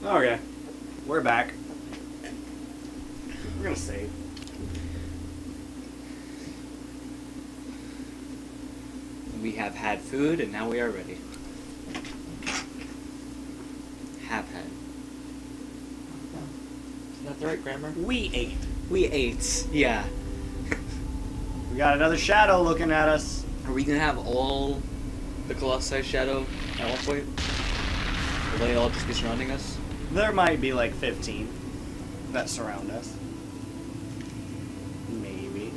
Okay. We're back. We're gonna save. We have had food, and now we are ready. Have had. Is that the right grammar? We ate. We ate. Yeah. We got another shadow looking at us. Are we gonna have all the Colossi shadow at one point? Will they all just be surrounding us? There might be like 15 that surround us. Maybe.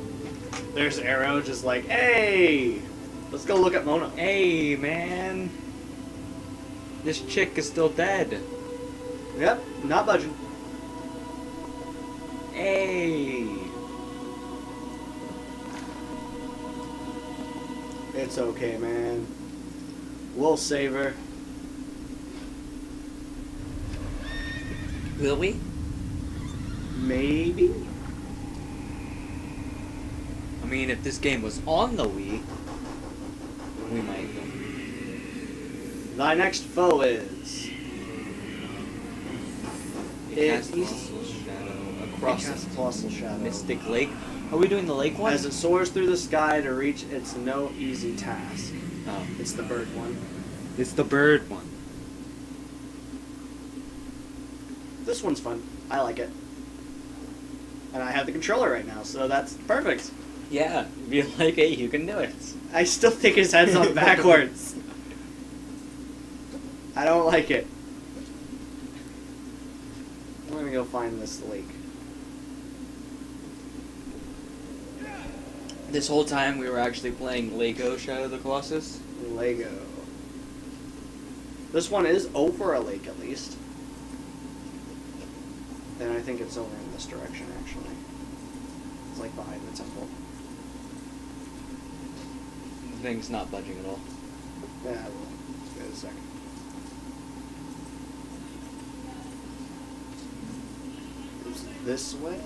There's Arrow just like, hey! Let's go look at Mona. Hey, man. This chick is still dead. Yep, not budging. Hey. It's okay, man. We'll save her. Will we? Maybe? I mean, if this game was on the Wii, we might. Thy next foe is... It casts Colossal Shadow across It casts Colossal Shadow. Mystic Lake. Are we doing the lake one? As it soars through the sky to reach its no easy task. Oh. It's the bird one. It's the bird one. This one's fun. I like it. And I have the controller right now, so that's perfect. Yeah, if you like it, you can do it. I still think his head's on backwards. I don't like it. I'm gonna go find this lake. This whole time we were actually playing Lego Shadow of the Colossus. Lego. This one is over a lake at least. And I think it's over in this direction actually. It's like behind the temple. The thing's not budging at all. Yeah, I will. Wait a second. Is it this way?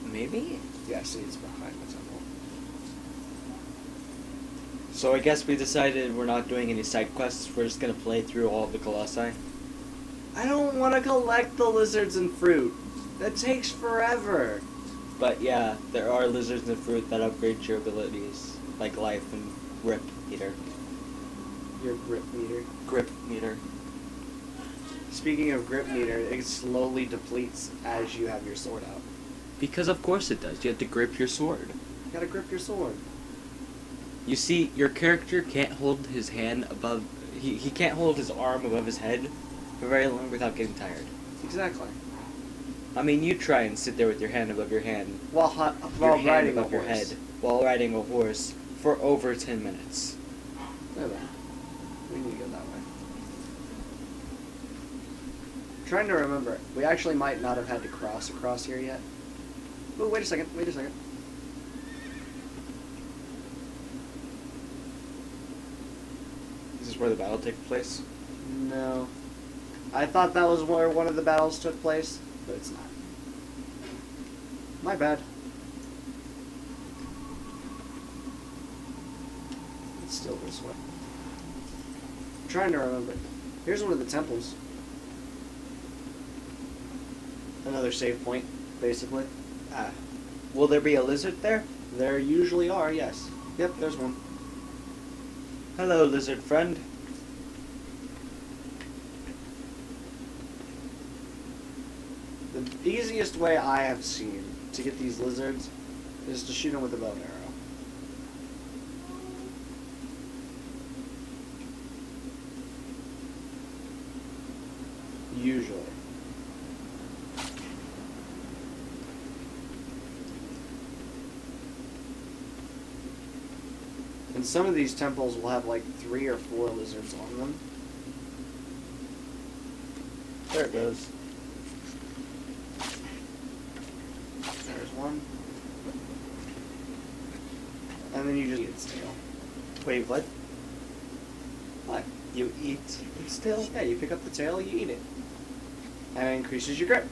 Maybe? Yeah, see, it's behind the temple. So I guess we decided we're not doing any side quests. We're just gonna play through all of the Colossi. I don't want to collect the lizards and fruit. That takes forever. But yeah, there are lizards and fruit that upgrade your abilities, like life and grip meter. Your grip meter. Grip meter. Speaking of grip meter, it slowly depletes as you have your sword out. Because of course it does. You have to grip your sword. You gotta grip your sword. You see, your character can't hold his hand above... He can't hold his arm above his head for very long without getting tired. Exactly. I mean, you try and sit there with your hand above your hand. While Your hand riding above a your horse. head. While riding a horse for over 10 minutes. There, there. We need to go that way. I'm trying to remember. We actually might not have had to cross across here yet. Oh, wait a second. Wait a second. Is this where the battle takes place? No. I thought that was where one of the battles took place, but it's not. My bad. It's still this way. I'm trying to remember. Here's one of the temples. Another save point, basically. Ah. Will there be a lizard there? There usually are, yes. Yep, there's one. Hello, lizard friend. The easiest way I have seen to get these lizards is to shoot them with a bow and arrow. Usually. And some of these temples will have like 3 or 4 lizards on them. There it goes. There's one. And then you just eat its tail. Wait, what? What? You eat its tail? Yeah, you pick up the tail, you eat it. And it increases your grip.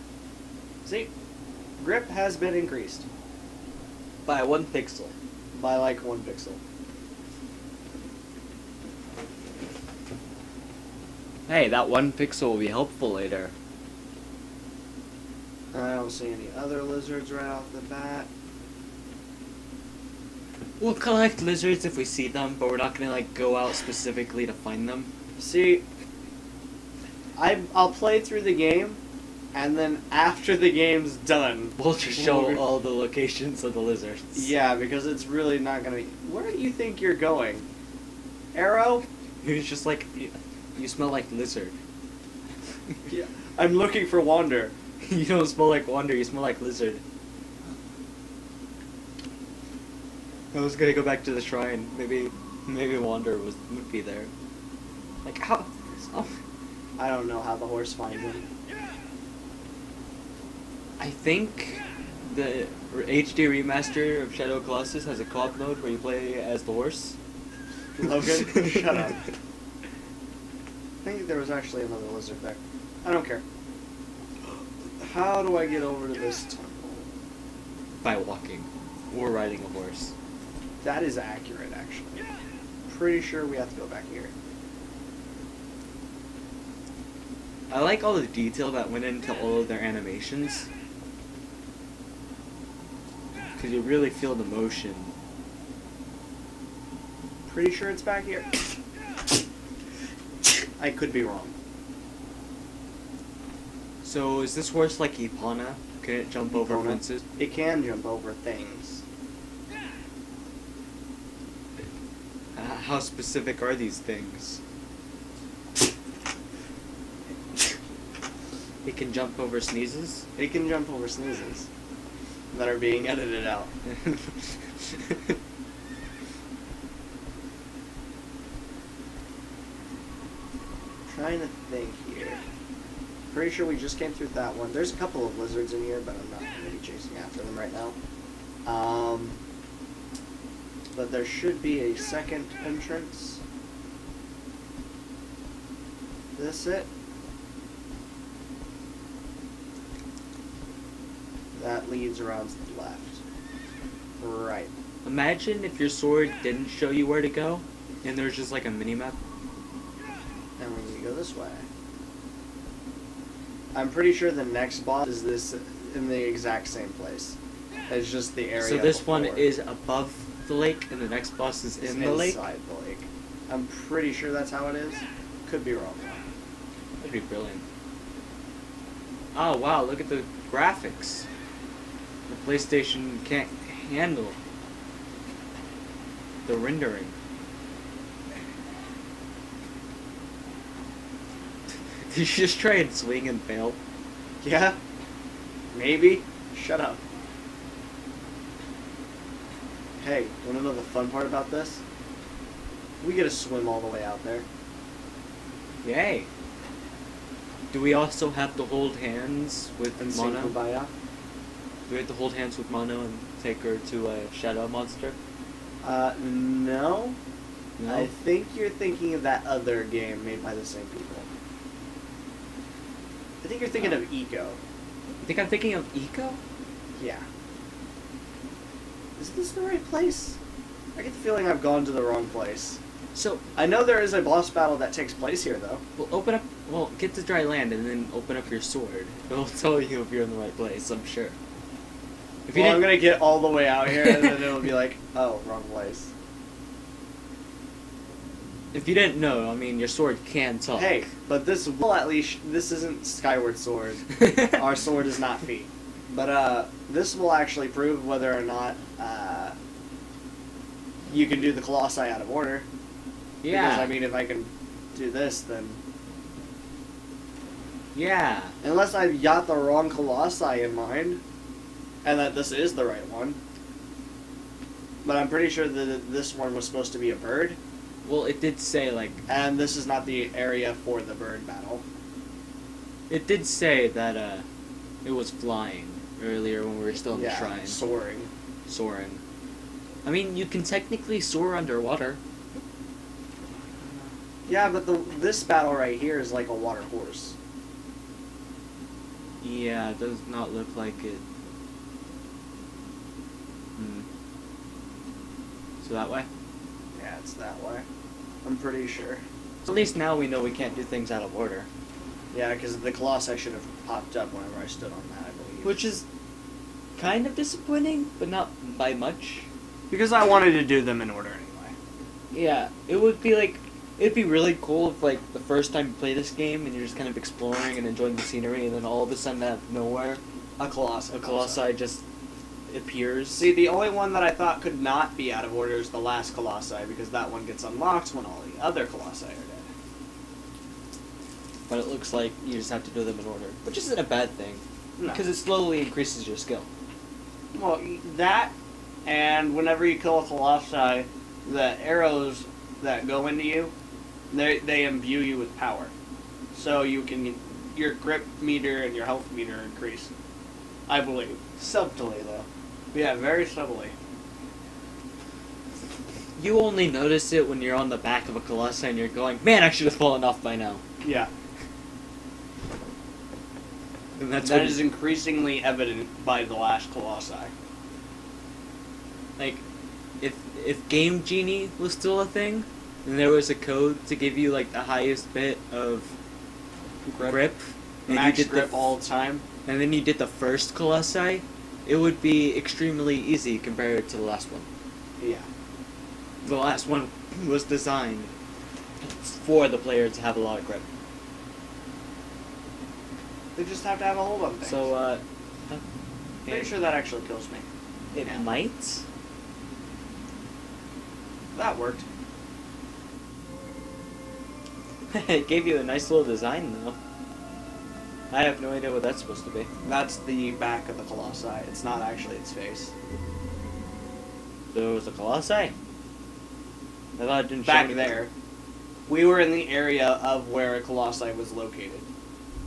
See? Grip has been increased. By 1 pixel. By like 1 pixel. Hey, that one pixel will be helpful later. I don't see any other lizards right off the bat. We'll collect lizards if we see them, but we're not gonna like go out specifically to find them. See, I'll play through the game, and then after the game's done, We'll just show all the locations of the lizards. Yeah, because it's really not gonna be. Where do you think you're going? Arrow? It's just like you smell like lizard. Yeah. I'm looking for Wander. You don't smell like Wander, you smell like lizard. I was gonna go back to the shrine. Maybe Wander would be there. Like how? Oh. I don't know how the horse finds him. I think the HD remaster of Shadow of Colossus has a co-op mode where you play as the horse. Logan, shut up. I think there was actually another lizard there. I don't care. How do I get over to this temple? By walking or riding a horse. That is accurate, actually. Pretty sure we have to go back here. I like all the detail that went into all of their animations. Because you really feel the motion. Pretty sure it's back here. I could be wrong. So is this horse like Epona? Can it jump over Epona? fences? It can jump over things. How specific are these things? It can jump over sneezes? It can jump over sneezes that are being edited out. Trying to think here. Pretty sure we just came through that one. There's a couple of lizards in here, but I'm not going to be chasing after them right now. But there should be a second entrance. This it? That leads around to the left. Right. Imagine if your sword didn't show you where to go, and there's just like a mini-map. And we need to go this way. I'm pretty sure the next boss is this in the exact same place. It's just the area. So this before. one is above the lake, and the next boss is in the lake? Inside the lake. I'm pretty sure that's how it is. Could be wrong. That'd be brilliant. Oh wow, look at the graphics. The PlayStation can't handle the rendering. Did you just try and swing and fail? Yeah? Maybe? Shut up. Hey, wanna know the fun part about this? We get to swim all the way out there. Yay. Do we also have to hold hands with And sing Mono? Kumbaya? Do we have to hold hands with Mono and take her to a shadow monster? No. No? I think you're thinking of that other game made by the same people. I think you're thinking of Eco. You think I'm thinking of Eco? Yeah. Is this the right place? I get the feeling I've gone to the wrong place. So, I know there is a boss battle that takes place here, though. get to dry land and then open up your sword. It'll tell you if you're in the right place, I'm sure. If you Well, I'm didn't- gonna get all the way out here, and then it'll be like, oh, wrong place. If you didn't know, I mean, your sword can talk. Hey, but this will at least, this isn't Skyward Sword. Our sword is not feet. But, this will actually prove whether or not, you can do the Colossi out of order. Yeah. Because, I mean, if I can do this, then... Yeah. Unless I've got the wrong Colossi in mind, and that this is the right one. But I'm pretty sure that this one was supposed to be a bird, Well, it did say, like... and this is not the area for the bird battle. It did say that, it was flying earlier when we were still in the Yeah, shrine. soaring. Soaring. I mean, you can technically soar underwater. Yeah, but this battle right here is like a water horse. Yeah, it does not look like it. So that way? Yeah, it's that way. I'm pretty sure. At least now we know we can't do things out of order. Yeah, because the Colossi should have popped up whenever I stood on that, I believe. Which is kind of disappointing, but not by much. Because I wanted to do them in order anyway. Yeah, it would be like, it'd be really cool if like the first time you play this game and you're just kind of exploring and enjoying the scenery, and then all of a sudden out of nowhere, A Colossi just appears. See, the only one that I thought could not be out of order is the last Colossi, because that one gets unlocked when all the other Colossi are dead. But it looks like you just have to do them in order, which isn't a bad thing, No. because it slowly increases your skill. Well, that, and whenever you kill a Colossi, the arrows that go into you, they imbue you with power. So you can, your grip meter and your health meter increase. I believe. Subtly, though. Yeah, very subtly. You only notice it when you're on the back of a Colossi and you're going, man, I should have fallen off by now. Yeah. And that is increasingly evident by the last Colossi. Like, if Game Genie was still a thing, and there was a code to give you like the highest bit of grip and Max you did grip all the time. and then you did the first Colossi, it would be extremely easy compared to the last one. Yeah. The last one was designed for the player to have a lot of grip. They just have to have a hold on things. So, pretty sure that actually kills me. it Yeah. might. That worked. It gave you a nice little design, though. I have no idea what that's supposed to be. That's the back of the Colossi. It's not actually its face. There was a Colossi? I thought it didn't show Back anything. there. We were in the area of where a Colossi was located.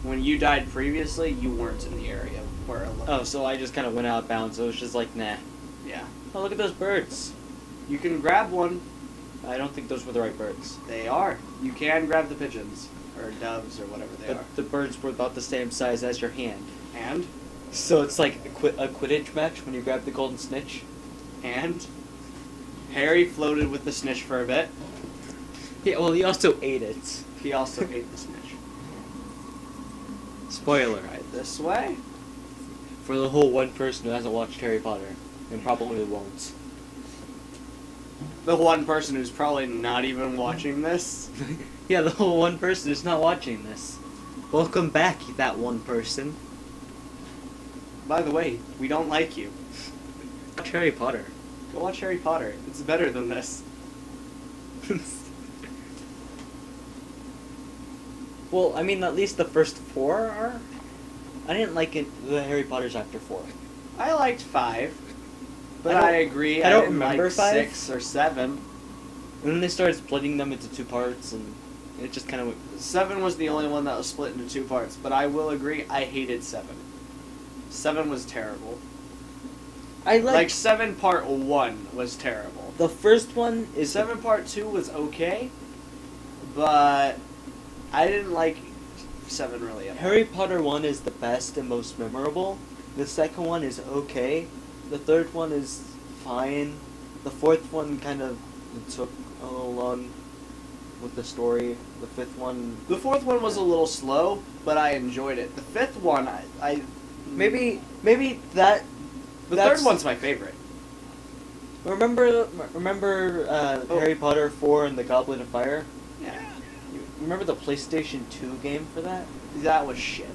When you died previously, you weren't in the area where it looked. Oh, so I just kind of went out of bounds. It was just like, nah. Yeah. Oh, look at those birds. You can grab one. I don't think those were the right birds. They are. You can grab the pigeons. Or doves, or whatever they But are. the birds were about the same size as your hand. And? So it's like a Quidditch match when you grab the golden snitch. And? Harry floated with the snitch for a bit. Yeah, well, he also ate it. He also ate the snitch. Spoiler. Right this way? For the whole one person who hasn't watched Harry Potter, and probably won't. The one person who's probably not even watching this. Yeah, the whole one person who's not watching this. Welcome back, that one person. By the way, we don't like you. Watch Harry Potter. Go watch Harry Potter. It's better than this. Well, I mean, at least the first 4 are. I didn't like it, the Harry Potters after 4. I liked 5. But I don't- I agree. I don't didn't remember like 5. 6 or 7. And then they started splitting them into 2 parts, and it just kind of. 7 was the only one that was split into 2 parts. But I will agree, I hated 7. 7 was terrible. I Like 7 part 1 was terrible. the first one is 7 part 2 was okay. But I didn't like 7 really at all. Harry Potter 1 is the best and most memorable. The second one is okay. The third one is fine. The fourth one kind of took a little long with the story. The fifth one... The 4th one was a little slow, but I enjoyed it. The 5th one, I Maybe that... the that's- 3rd one's my favorite. Remember Harry Potter 4 and the Goblet of Fire? Yeah. Remember the PlayStation 2 game for that? That was shit.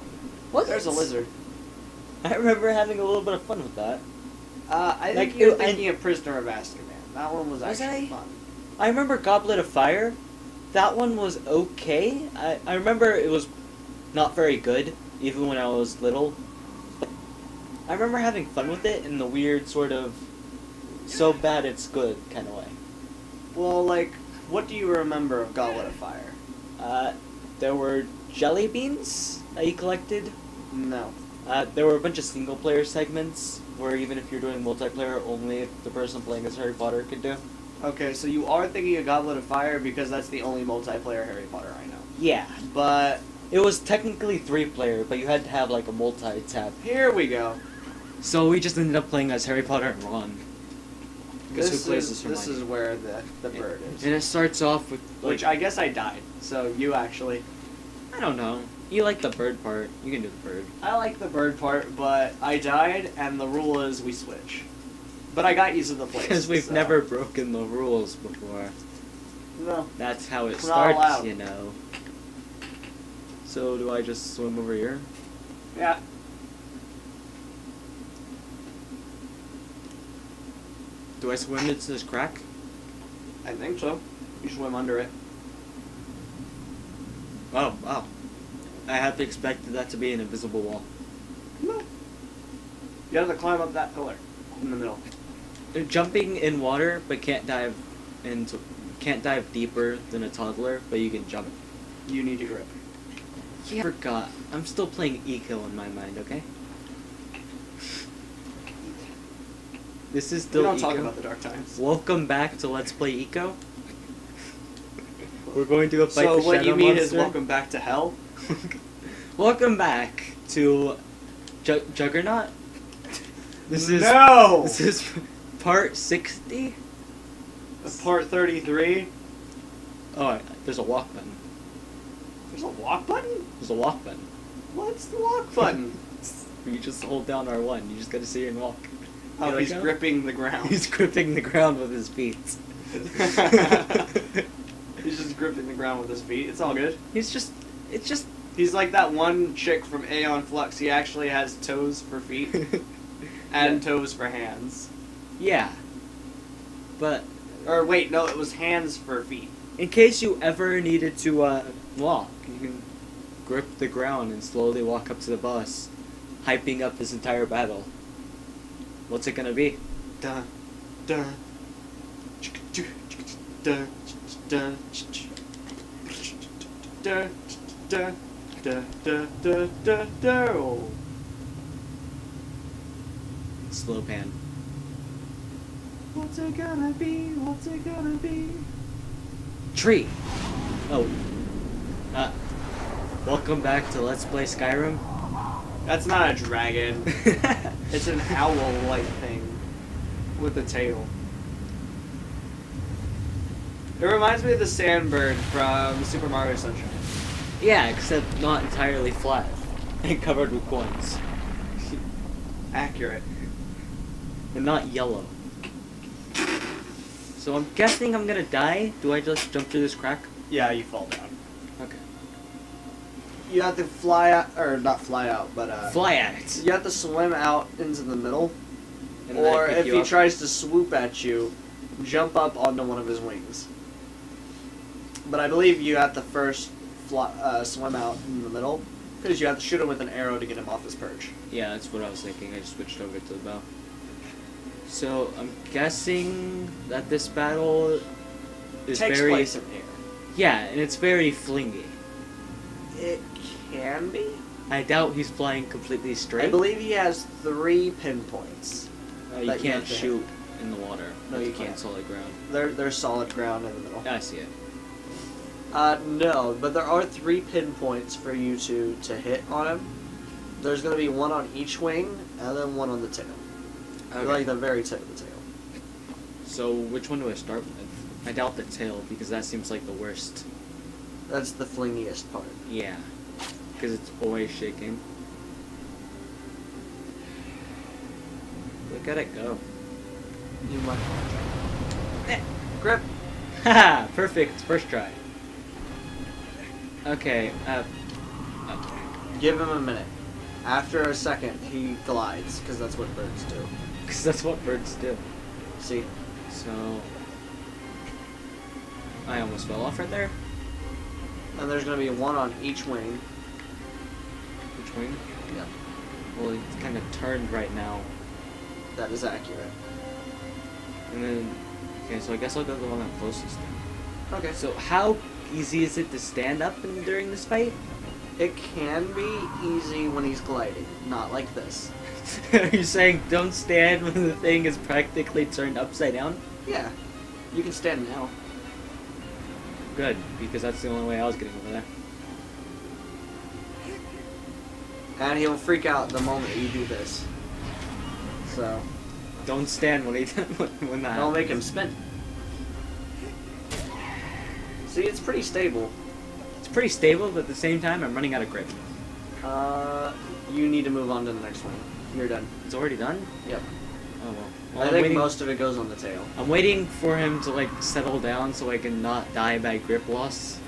What? There's a lizard. I remember having a little bit of fun with that. I think Like, you're it- thinking of Prisoner of Azkaban. That one was Was actually I? fun. I remember Goblet of Fire. That one was okay. I remember it was not very good, even when I was little. I remember having fun with it in the weird sort of so bad it's good kind of way. Well, like, what do you remember of Goblet of Fire? There were jelly beans that you collected. No. There were a bunch of single player segments where even if you're doing multiplayer, only the person playing as Harry Potter could do. Okay, so you are thinking of Goblet of Fire because that's the only multiplayer Harry Potter I know. Yeah. But It was technically 3-player, but you had to have like a multi-tab. here we go. So we just ended up playing as Harry Potter and Ron. Guess who plays this This is where the bird is. And it starts off with like, Which I guess I died. So you actually. I don't know. You like the bird part. You can do the bird. I like the bird part, but I died, and the rule is we switch. But I got used to the place. Because we've so. never broken the rules before. No. That's how it It's not starts, allowed. you know. So do I just swim over here? Yeah. Do I swim into this crack? I think so. You swim under it. Oh, wow. I had to expect that to be an invisible wall. No. You have to climb up that pillar in the middle. Jumping in water, but can't dive deeper than a toddler, but you can jump. You need to grip. Yeah. I forgot. I'm still playing Eco in my mind, okay? This is still We don't Eco. talk about the dark times. Welcome back to Let's Play Eco. We're going to go fight So the what Shadow you mean Monster. is welcome back to hell? Welcome back to Juggernaut. This is No! This is part 60. Part 33. Oh, there's a walk button. There's a walk button? There's a walk button. What's the walk button? You just hold down R1. You just gotta sit here and walk. Oh, You he's like that? gripping the ground. He's gripping the ground with his feet. He's just gripping the ground with his feet. It's all good. It's just. He's like that one chick from Aeon Flux. He actually has toes for feet and toes for hands. Yeah. But Or wait, no, it was hands for feet. in case you ever needed to walk, you can grip the ground and slowly walk up to the boss, hyping up this entire battle. What's it gonna be? Dun, dun, dun, dun, dun, dun, dun, dun, dun, dun, dun. Oh. Slow pan. What's it gonna be? What's it gonna be? Tree! Oh. Welcome back to Let's Play Skyrim. That's not a dragon. It's an owl-like thing with a tail. It reminds me of the sandbird from Super Mario Sunshine. Yeah, except not entirely flat and covered with coins. Accurate. And not yellow. So I'm guessing I'm gonna die. Do I just jump through this crack? Yeah, you fall down. Okay. You have to fly out, or not fly out, but Fly at it! you have to swim out into the middle, And then I or pick if you he up. tries to swoop at you, jump up onto one of his wings. But I believe you have to first swim out in the middle, because you have to shoot him with an arrow to get him off his perch. Yeah, that's what I was thinking. I just switched over to the bow. So I'm guessing that this battle is Takes very place in air. yeah, and it's very flingy. It can be. I doubt he's flying completely straight. I believe he has 3 pinpoints. You that you can't have to shoot in the water. No, That's you on can't. solid ground. They're solid ground in the middle. I see it. No, but there are 3 pinpoints for you to hit on him. There's going to be 1 on each wing, and then 1 on the tail. Okay. Like the very tip of the tail. So which one do I start with? I doubt the tail because that seems like the worst. That's the flingiest part. Yeah, because it's always shaking. Look at it go. You might grip. Haha! Perfect. First try. Okay. Give him a minute. After a second, he glides, because that's what birds do. Because that's what birds do. See? So I almost fell off right there. And there's going to be 1 on each wing. Which wing? Yeah. Well, it's kind of turned right now. That is accurate. And then, okay, so I guess I'll go the one I'm closest to. Okay. So how easy is it to stand up during this fight? It can be easy when he's gliding, not like this. Are you saying don't stand when the thing is practically turned upside down? Yeah. You can stand now. Good, because that's the only way I was getting over there. And he'll freak out the moment you do this. So, Don't stand when he when that. Don't make him happens. spin. See, it's pretty stable. It's pretty stable, but at the same time, I'm running out of grip. You need to move on to the next one. You're done. It's already done. Yep. Oh well. I I'm think waiting, most of it goes on the tail. I'm waiting for him to like settle down so I can not die by grip loss.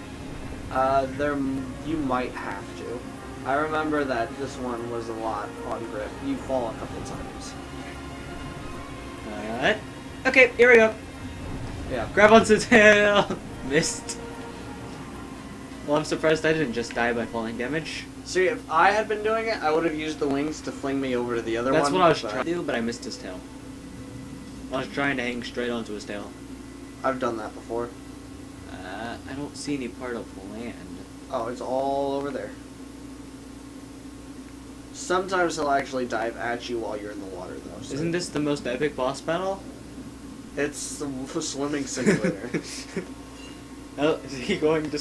You might have to. I remember that this one was a lot on grip. You fall a couple times. Okay, here we go. Yeah. Grab onto the tail. Missed. Well, I'm surprised I didn't just die by falling damage. See, if I had been doing it, I would have used the wings to fling me over to the other one. That's what I was trying to do, but I missed his tail. I was trying to hang straight onto his tail. I've done that before. I don't see any part of land. Oh, it's all over there. Sometimes he'll actually dive at you while you're in the water, though. So Isn't this the most epic boss battle? It's the swimming simulator. Oh, is he going to...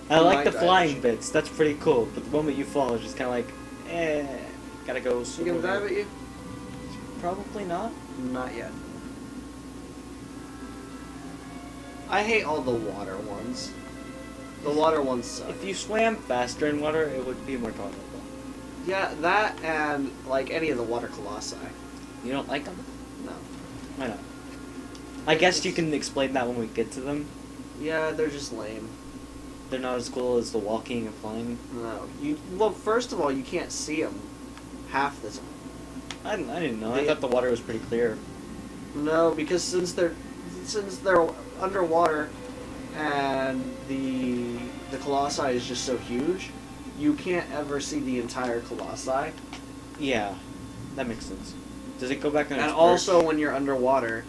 I He like might the die, flying actually. bits, that's pretty cool, but the moment you fall, it's just kind of like, gotta go You swim gonna over. dive at you? Probably not. Not yet. I hate all the water ones. The water ones suck. If you swam faster in water, it would be more tolerable. Yeah, that and like any of the water colossi. You don't like them? No. Why not? I guess you can explain that when we get to them. Yeah, they're just lame. They're not as cool as the walking and flying. No. Well, first of all, you can't see them half the time. I didn't know. I thought the water was pretty clear. No, because since they're underwater and the colossi is just so huge, you can't ever see the entire colossi. Yeah, that makes sense. Does it go back on its And perch? also, when you're underwater,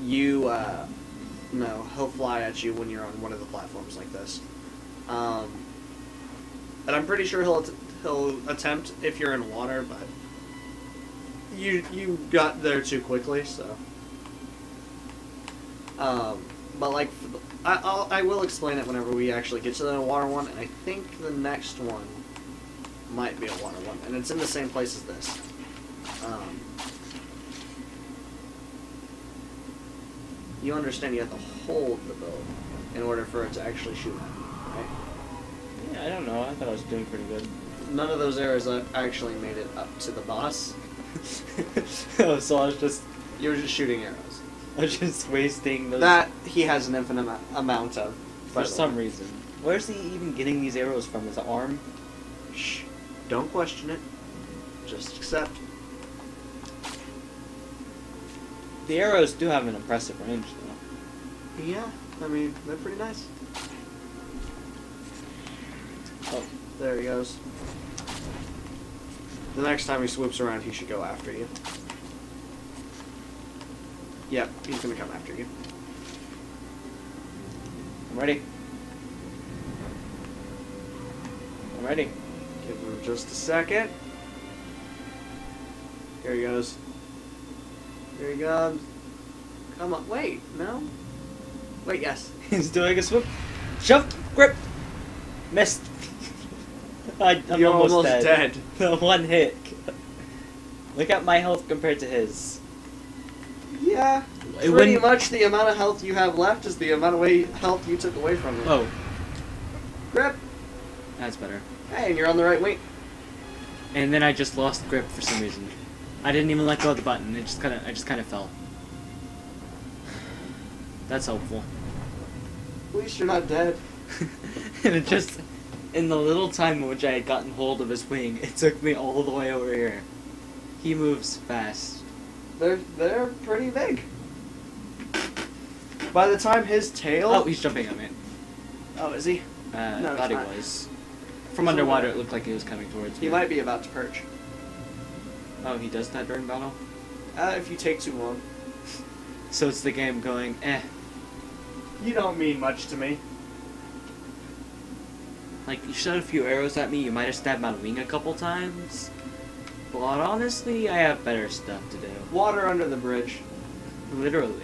you no, he'll fly at you when you're on one of the platforms like this. And I'm pretty sure he'll attempt if you're in water, but you got there too quickly, so. But like, I will explain it whenever we actually get to the water one, and I think the next one might be a water one, and it's in the same place as this. You understand you have to hold the bow in order for it to actually shoot at you, right? Yeah, I don't know. I thought I was doing pretty good. None of those arrows actually made it up to the boss. Oh, so I was just You were just shooting arrows. wasting those That he has an infinite amount of. for some reason. Where's he even getting these arrows from? His arm? Shh. Don't question it. Just accept. The arrows do have an impressive range, though. Yeah, I mean, they're pretty nice. Oh, there he goes. The next time he swoops around, he should go after you. Yep, he's gonna come after you. I'm ready. I'm ready. Give him just a second. Here he goes. Here he comes. Come on. Wait, no? Wait, yes. He's doing a swoop. Jump! Grip! Missed. I'm You're almost dead. dead. One hit. Look at my health compared to his. Yeah. It Pretty wouldn't- much the amount of health you have left is the amount of health you took away from him. Oh, Grip. that's better. Hey, and you're on the right wing. And then I just lost grip for some reason. I didn't even let go of the button. I just kind of fell. That's helpful. At least you're not dead. And it just, in the little time in which I had gotten hold of his wing, it took me all the way over here. He moves fast. They're pretty big. By the time his tail... Oh, he's jumping at me. Oh, is he? No, Thought he he's not. was. From He's underwater, over it looked like he was coming towards me. He might be about to perch. Oh, he does that during battle? If you take too long. So it's the game going, eh. You don't mean much to me. Like, you shot a few arrows at me, you might have stabbed my wing a couple times. But honestly, I have better stuff to do. Water under the bridge. Literally.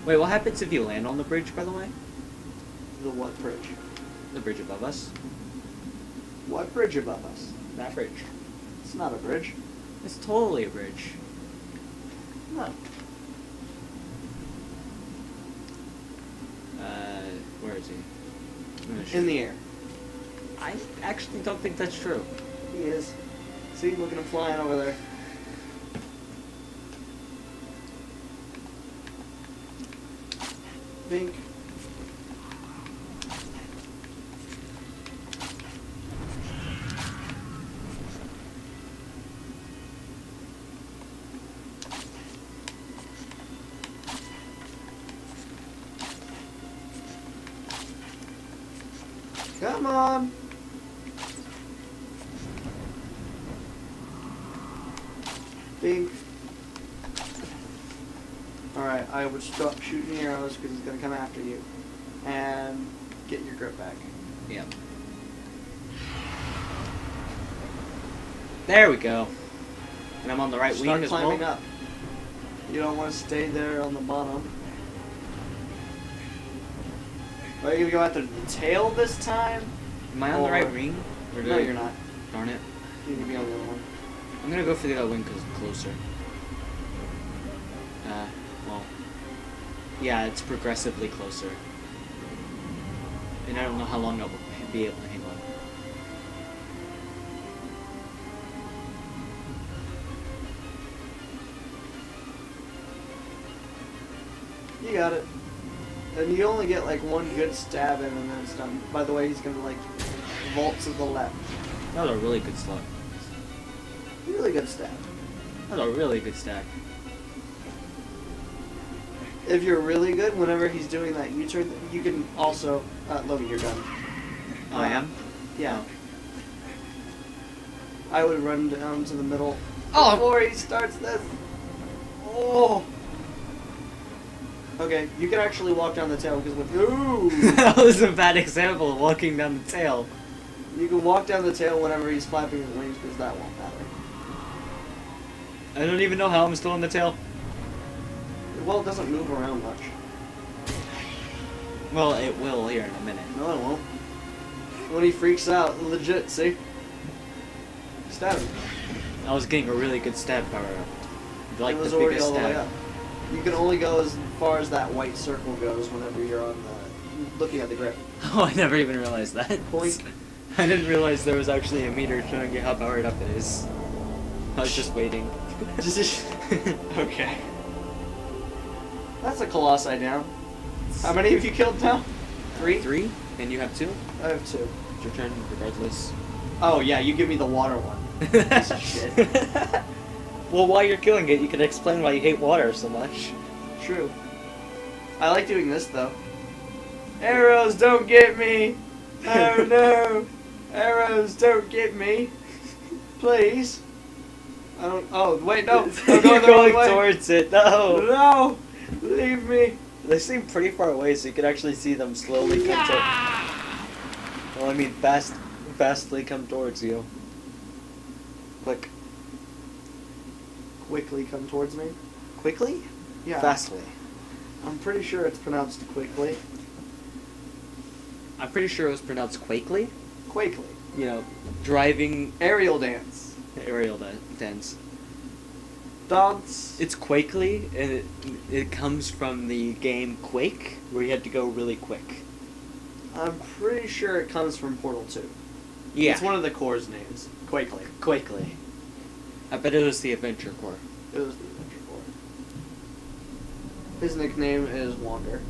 Wait, what happens if you land on the bridge, by the way? The what bridge? The bridge above us. What bridge above us? That bridge. It's not a bridge. It's totally a bridge. No. Where is he? In the air. I actually don't think that's true. He is. See, look at him flying over there. Bink. Come on. Bink. Alright, I would stop shooting arrows because it's going to come after you. And get your grip back. Yep. There we go. And I'm on the right wing as well. Start climbing up. You don't want to stay there on the bottom. Are you going to go after the tail this time? Am I on the right wing? Or No, you're not. Darn it. You need to be on the other one. I'm gonna go for the other wing because it's closer. Well, yeah, it's progressively closer. And I don't know how long I'll be able to hang on. You got it. And you only get like one good stab in and then it's done. By the way, he's gonna like vault to the left. That was a really good slug. Really good stab. That was a really good stab. If you're really good, whenever he's doing that U-turn, you can also load your gun. Oh, I am? Yeah. I would run down to the middle Oh! before he starts this. Oh. Okay, you can actually walk down the tail because when ooh, That was a bad example of walking down the tail. you can walk down the tail whenever he's flapping his wings because that won't matter. I don't even know how I'm still on the tail. Well, it doesn't move around much. Well, it will here in a minute. No, it won't. When he freaks out, legit, see? Stab him. I was getting a really good stab power up. Like it was the already biggest all the way stab. up. You can only go as far as that white circle goes whenever you're on the looking at the grip. Oh, I never even realized that. Boink. I didn't realize there was actually a meter showing you how powered up it is. I was just waiting. Okay. That's a Colossi down. How many have you killed now? 3? 3? And you have 2? I have 2. It's your turn, regardless. Oh yeah, you give me the water one. Piece of shit. Well, while you're killing it, you can explain why you hate water so much. True. I like doing this though. Arrows don't get me! Oh no! Arrows don't get me! Please! I don't. Oh wait, no! I'm You're going the going wrong way. towards it. No! No! Leave me! They seem pretty far away, so you can actually see them slowly come to. Well, I mean, fastly come towards you. Quick. Quickly come towards me. Quickly? Yeah. Fastly. I'm pretty sure it's pronounced quickly. I'm pretty sure it was pronounced Quakely. Quakely. You know, driving Aerial dance. aerial dance. Dance. It's Quakely, and it comes from the game Quake, where you had to go really quick. I'm pretty sure it comes from Portal 2. Yeah. It's one of the core's names. Quakely. Quakely. I bet it was the Adventure Core. It was the Adventure Core. His nickname is Wander.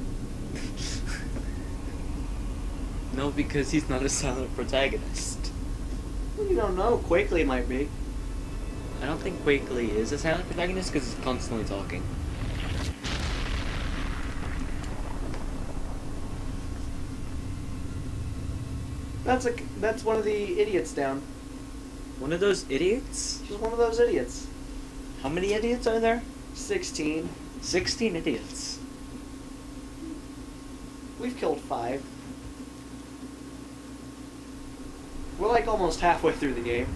No, because he's not a silent protagonist. Well, you don't know. Quakely might be. I don't think Quakely is a silent protagonist because he's constantly talking. That's one of the idiots down. One of those idiots? Just one of those idiots. How many idiots are there? 16. 16 idiots. We've killed 5. We're like almost halfway through the game.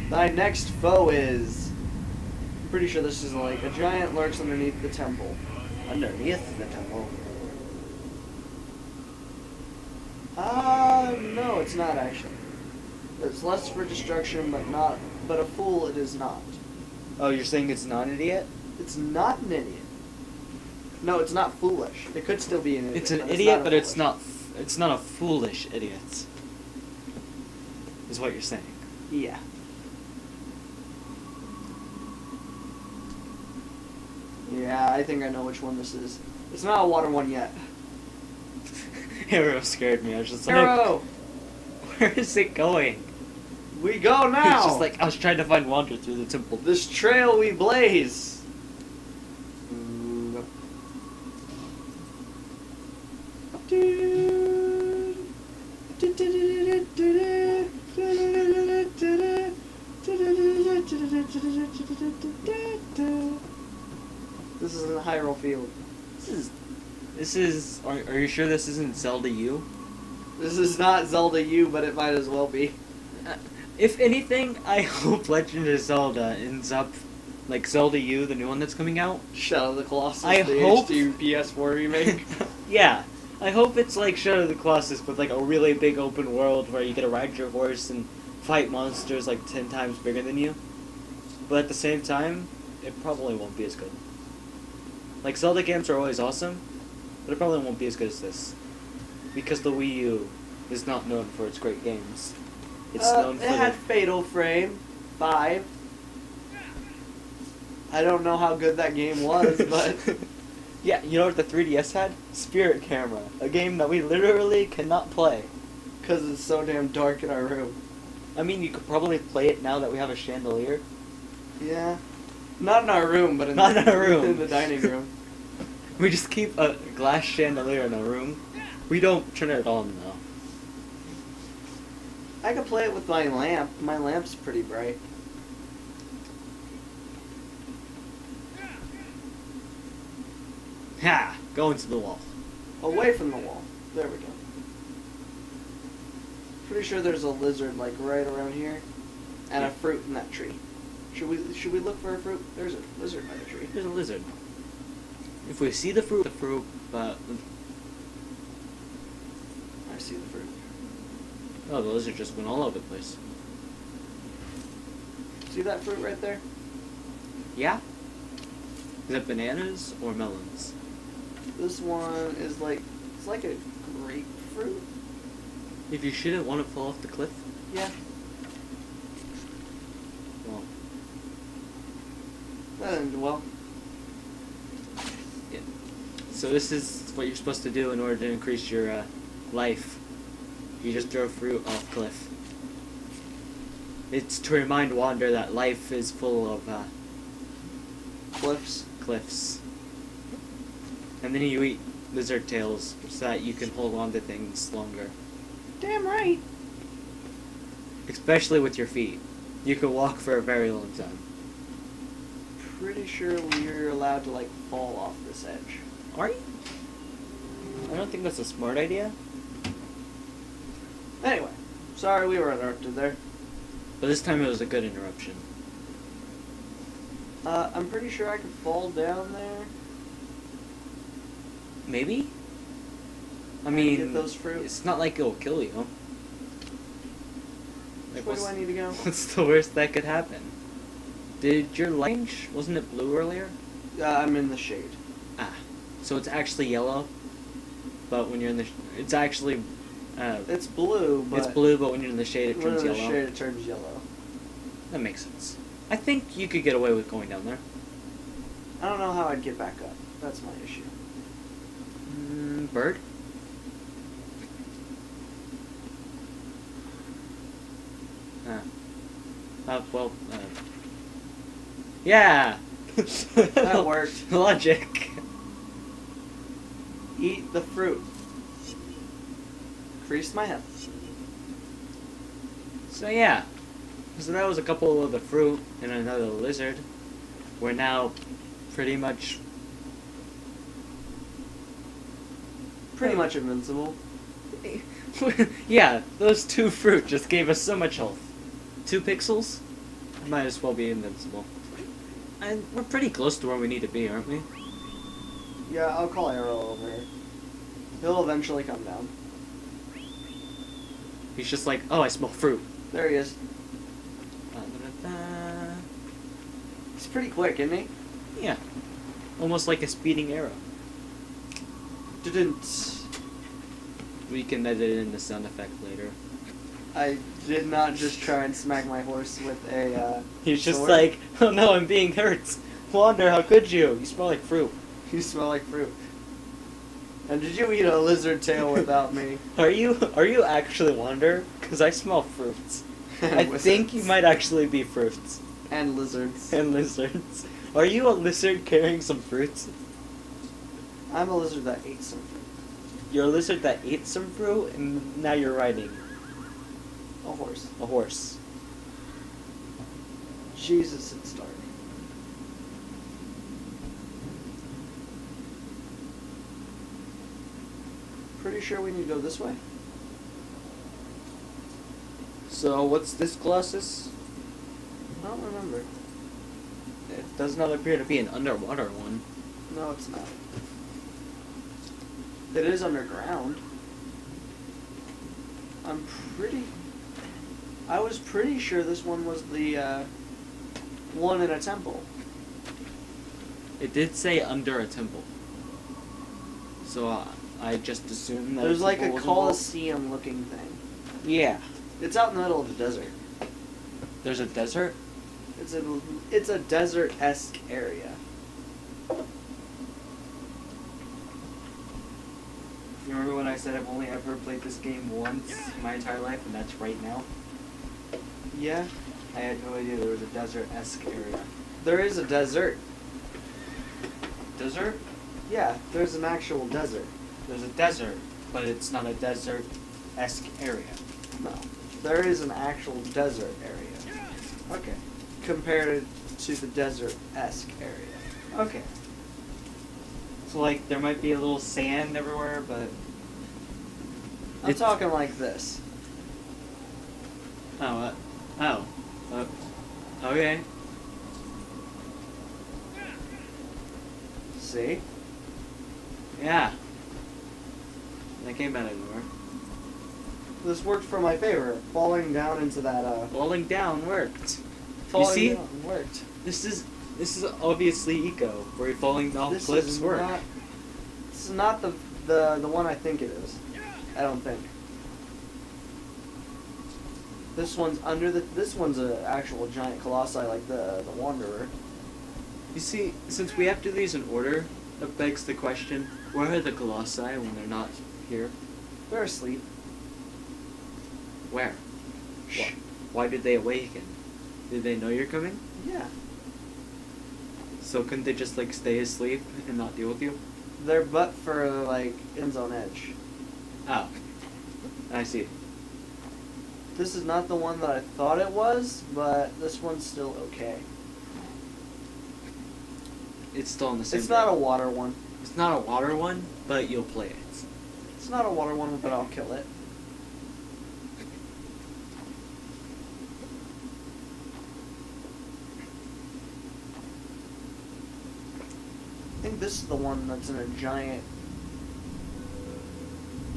Thy next foe is... I'm pretty sure this is like a giant lurks underneath the temple. Underneath the temple? No, it's not actually. It's less for destruction, but a fool it is not. Oh, you're saying it's not an idiot? It's not an idiot. No, it's not foolish. It could still be an idiot. It's an but idiot, not but foolish. it's not. It's not a foolish idiot. Is what you're saying. Yeah. Yeah, I think I know which one this is. It's not a water one yet. Arrow scared me. I was just like, Arrow! where is it going? We go now! It's just like I was trying to find wander through the temple. This trail we blaze! This is in the Hyrule Field. This is. Are you sure this isn't Zelda U? This is not Zelda U, but it might as well be. If anything, I hope Legend of Zelda ends up like Zelda U, the new one that's coming out. Shadow of the Colossus, I the hope- HD PS4 remake. Yeah, I hope it's like Shadow of the Colossus, but like a really big open world where you get to ride your horse and fight monsters like 10 times bigger than you. But at the same time, it probably won't be as good. Like Zelda games are always awesome, but it probably won't be as good as this. Because the Wii U is not known for its great games. It's known for it had Fatal Frame 5. I don't know how good that game was, but Yeah, you know what the 3DS had? Spirit Camera, a game that we literally cannot play. because it's so damn dark in our room. I mean, you could probably play it now that we have a chandelier. Yeah. Not in our room, but in Not the, in our room. in the dining room. We just keep a glass chandelier in our room. We don't turn it on though. I could play it with my lamp. My lamp's pretty bright. Ha! Go into the wall. Away from the wall. There we go. Pretty sure there's a lizard like right around here, and a fruit in that tree. Should we look for a fruit? There's a lizard by the tree. There's a lizard. If we see the fruit, but I see the fruit. oh, the lizard just went all over the place. See that fruit right there? Yeah? Is it bananas or melons? This one is like, it's like a grapefruit. If you shoot it, won't it fall off the cliff? Yeah. Well, That didn't do well. yeah. So this is what you're supposed to do in order to increase your life. You just throw fruit off cliff. It's to remind Wander that life is full of Cliffs. cliffs. And then you eat lizard tails so that you can hold on to things longer. Damn right. Especially with your feet. You can walk for a very long time. Pretty sure we're allowed to like fall off this edge. Are you? I don't think that's a smart idea. Anyway, sorry we were interrupted there. But this time it was a good interruption. I'm pretty sure I could fall down there. Maybe? I And mean, get those fruit. it's not like it'll kill you. Which Like, way do I need to go? what's the worst that could happen? Did your light change? Wasn't it blue earlier? I'm in the shade. Ah, so it's actually yellow, but when you're in the, it's actually, It's blue, but it's blue, but when you're in the shade, it when turns in the yellow. shade it turns yellow. That makes sense. I think you could get away with going down there. I don't know how I'd get back up. That's my issue. Bird? Yeah! That worked. Logic. Eat the fruit. Increase my health. So yeah. So that was a couple of the fruit and another lizard. We're now pretty much Much invincible. yeah, those two fruit just gave us so much health. 2 pixels? Might as well be invincible. And we're pretty close to where we need to be, aren't we? Yeah, I'll call Arrow over here. He'll eventually come down. He's just like, oh, I smell fruit. There he is. He's pretty quick, isn't he? Yeah. Almost like a speeding arrow. Didn't. We can edit in the sound effect later. I did not just try and smack my horse with a, He's just sword. like, oh no, I'm being hurt. Wander, how could you? You smell like fruit. You smell like fruit. And did you eat a lizard tail without me? Are you actually Wander? Because I smell fruits. I think you might actually be fruits. And lizards. And lizards. Are you a lizard carrying some fruits? I'm a lizard that ate some fruit. You're a lizard that ate some fruit, and now you're riding A horse. a horse. Jesus, it's dark. Pretty sure we need to go this way. So, what's this Colossus? I don't remember. It does not appear to be an underwater one. No, it's not. It is underground. I was pretty sure this one was the one in a temple. It did say under a temple. So, I just assumed that There's like a temple was involved. Colosseum looking thing. Yeah. It's out in the middle of the desert. There's a desert? It's a desert-esque area. You remember when I said I've only ever played this game once in my entire life, and that's right now? Yeah, I had no idea there was a desert-esque area. there is a desert. Desert? Yeah, there's an actual desert. There's a desert, but it's not a desert-esque area. No, there is an actual desert area. Okay. Compared to the desert-esque area. Okay. So, like, there might be a little sand everywhere, but... I'm It's- talking like this. Okay. See? Yeah. That came out of nowhere. This worked for my favor. Falling down into that, Falling down worked. falling see? down worked. This is obviously eco, where you're falling off This cliffs is work. not. This is not the one I think it is. I don't think. This one's under the. This one's a actual giant colossi like the Wanderer. You see, since we have to do these in order, that begs the question, where are the Colossi when they're not here? They're asleep. Where? Shh. Why did they awaken? Did they know you're coming? Yeah. So couldn't they just, like, stay asleep and not deal with you? They're but for like end zone edge. Oh. I see. This is not the one that I thought it was, but this one's still okay. It's still in the same It's not a breath. water one. It's not a water one, but you'll play it. It's not a water one, but I'll kill it. I think this is the one that's in a giant...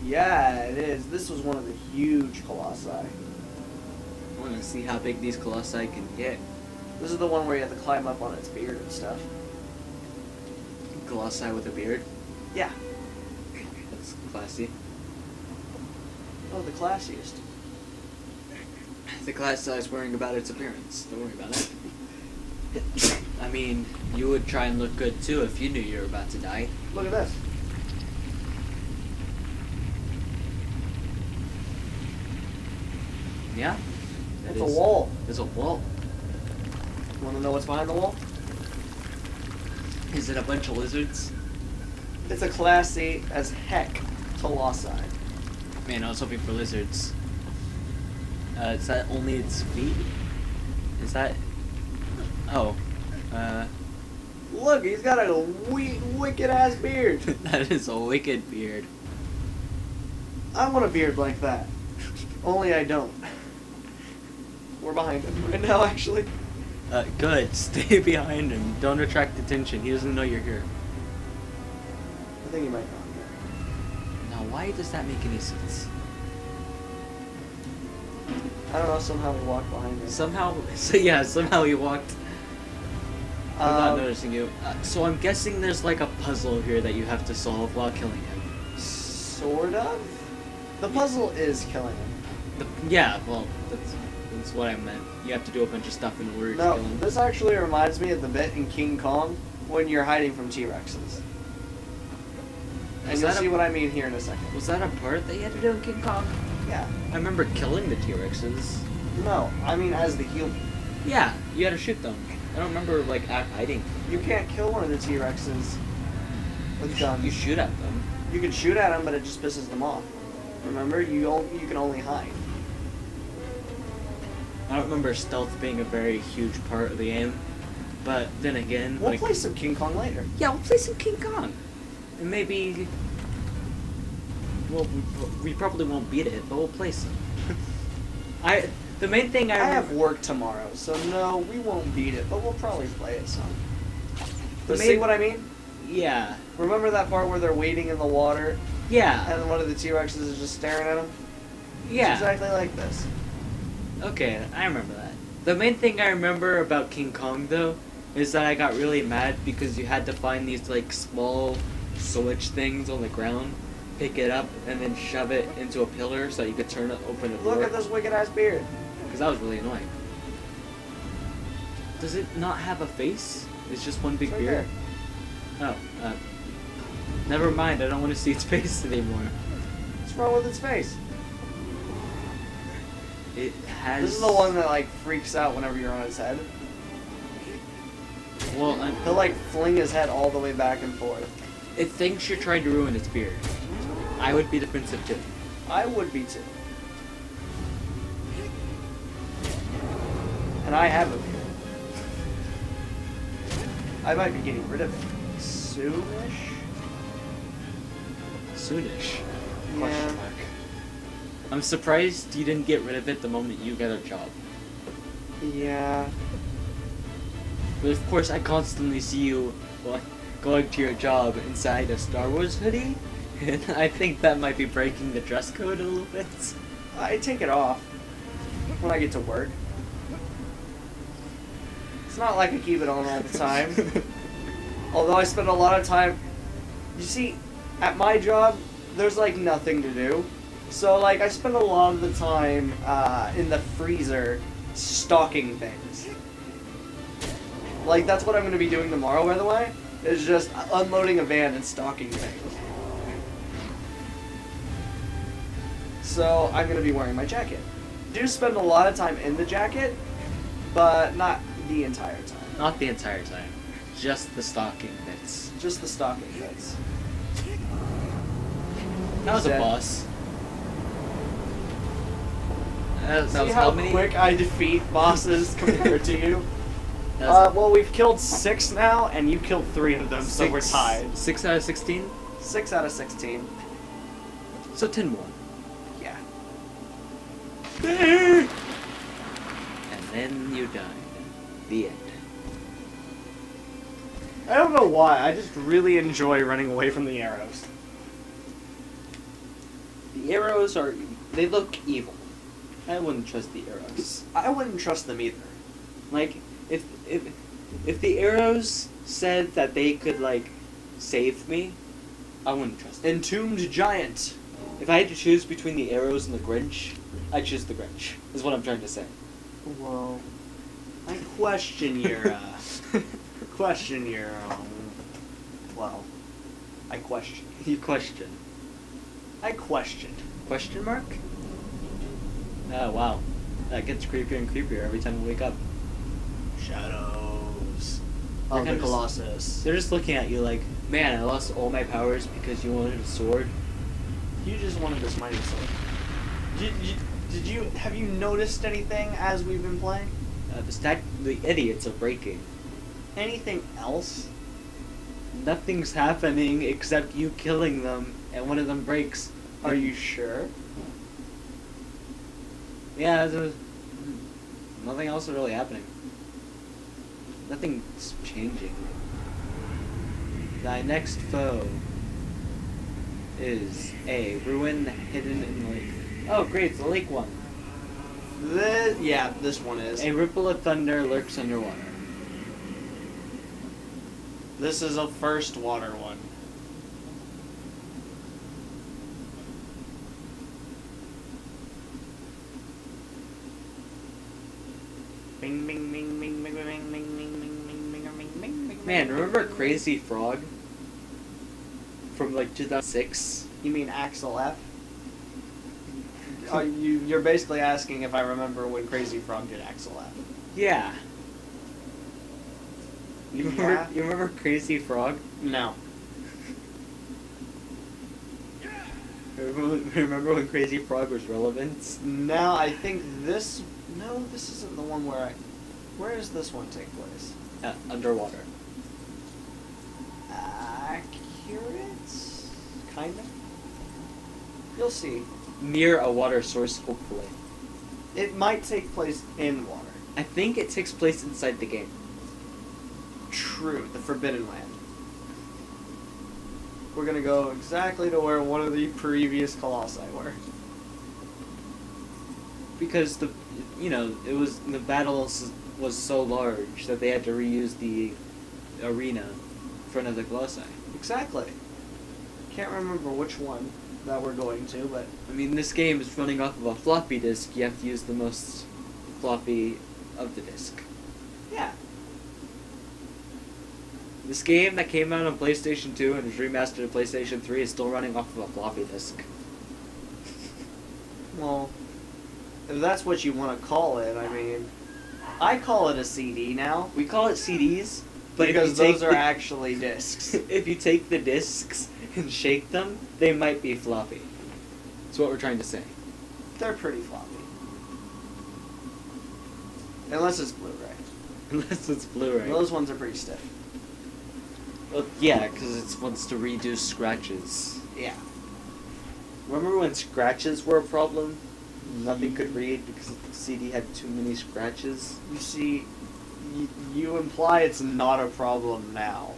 Yeah, it is. This was one of the huge colossi. I want to see how big these Colossi can get. This is the one where you have to climb up on its beard and stuff. Colossi with a beard. Yeah. That's classy. Oh, the classiest. The Colossi is worrying about its appearance. Don't worry about it. I mean, you would try and look good too if you knew you were about to die. Look at this. Yeah? It's a wall. There's a wall. Want to know what's behind the wall? Is it a bunch of lizards? It's a classy as heck colossi. Man, I was hoping for lizards. Is that only its feet? Is that... Oh. Look, he's got a wicked ass beard. That is a wicked beard. I want a beard like that. Only I don't. We're behind him right now, actually. Good. Stay behind him. Don't attract attention. He doesn't know you're here. I think he might not. Now, why does that make any sense? I don't know, somehow we walked behind him. Somehow, so yeah, somehow he walked. I'm not noticing you. So I'm guessing there's like a puzzle here that you have to solve while killing him. Sort of. The puzzle is killing him. Yeah, well, that's what I meant. You have to do a bunch of stuff in order to No, kill him. this actually reminds me of the bit in King Kong when you're hiding from T-Rexes. And you'll see what I mean here in a second. Was that a part that you had to do in King Kong? Yeah. I remember killing the T-Rexes. No, I mean as the heel. Yeah, you had to shoot them. I don't remember like hiding. You can't kill one of the T-Rexes with guns. You shoot at them. You can shoot at them, but it just pisses them off. Remember, you can only hide. I don't remember stealth being a very huge part of the game, but then again, We'll play some King Kong later. Yeah, we'll play some King Kong, and maybe. Well, we probably won't beat it, but we'll play some. The main thing I have work tomorrow, so no, we won't beat it, but we'll probably play it some. But see what I mean? Yeah. Remember that part where they're wading in the water? Yeah. And one of the T-Rexes is just staring at them? Yeah. It's exactly like this. Okay, I remember that. The main thing I remember about King Kong, though, is that I got really mad because you had to find these, like, small switch things on the ground, pick it up, and then shove it into a pillar so that you could turn it, open the door. Look at this wicked-ass beard. Because that was really annoying. Does it not have a face? It's just one big beard? Oh, never mind, I don't want to see its face anymore. What's wrong with its face? It has... This is the one that, like, freaks out whenever you're on its head. Well, he'll, like, fling his head all the way back and forth. It thinks you're trying to ruin its beard. I would be defensive too. I would be too. And I have a beard. I might be getting rid of it. Soonish? Soonish? Yeah. Question mark. I'm surprised you didn't get rid of it the moment you got a job. Yeah. But of course, I constantly see you going to your job inside a Star Wars hoodie, and I think that might be breaking the dress code a little bit. I take it off when I get to work. It's not like I keep it on all the time. Although I spend a lot of time... You see, at my job, there's like nothing to do. So like I spend a lot of the time in the freezer stocking things. Like that's what I'm going to be doing tomorrow, by the way. Is just unloading a van and stocking things. So I'm going to be wearing my jacket. Do spend a lot of time in the jacket, but not the entire time. Not the entire time. Just the stocking bits. Just the stocking bits. That was a boss. That See was how many? quick I defeat bosses compared to you? Well, we've killed 6 now, and you killed 3 of them, so we're tied. 6 out of 16? 6 out of 16. So 10 more. Yeah. And then you died. The end. I don't know why, I just really enjoy running away from the arrows. The arrows are... they look evil. I wouldn't trust the arrows. I wouldn't trust them either. Like, if the arrows said that they could, like, save me, I wouldn't trust them. Entombed Giant. If I had to choose between the arrows and the Grinch, I'd choose the Grinch, is what I'm trying to say. Well, I question your, well, I question. You question. I question. Question mark? Oh, wow. That gets creepier and creepier every time we wake up. Shadows They're of the kinda Colossus. They're just looking at you like, man, I lost all my powers because you wanted a sword. You just wanted this mighty sword. Have you noticed anything as we've been playing? The idiots are breaking. Anything else? Nothing's happening except you killing them, and one of them breaks. Are you sure? Yeah, nothing else is really happening. Nothing's changing. Thy next foe is a ruin hidden in the lake. Oh, great, it's the lake one. Yeah, this one is. A ripple of thunder lurks underwater. This is a first water one. Bing, bing, bing, bing, bing, bing, bing, bing, bing, bing, bing, bing, bing. Man, remember Crazy Frog? From like 2006? You mean Axel F? You're basically asking if I remember when Crazy Frog did Axel F. Yeah. You Yeah? remember Crazy Frog? No. Remember when Crazy Frog was relevant? No, I think this... No, this isn't the one where I... Where does this one take place? Underwater. Accurate? Kinda? You'll see. Near a water source, hopefully. It might take place in water. I think it takes place inside the game. True, the Forbidden Land. We're gonna go exactly to where one of the previous Colossi were. Because the battle was so large that they had to reuse the arena in front of the Colossi. Exactly. Can't remember which one that we're going to, but... I mean, this game is running off of a floppy disk. You have to use the most floppy of the disk. Yeah. This game that came out on PlayStation 2 and was remastered to PlayStation 3 is still running off of a floppy disk. Well, if that's what you want to call it, I mean... I call it a CD now. We call it CDs, but because if you those are actually discs. If you take the discs and shake them, they might be floppy. That's what we're trying to say. They're pretty floppy. Unless it's Blu-ray. Unless it's Blu-ray. Those ones are pretty stiff. Well, yeah, because it wants to reduce scratches. Yeah. Remember when scratches were a problem? Nothing could read because the CD had too many scratches? You see, you imply it's not a problem now.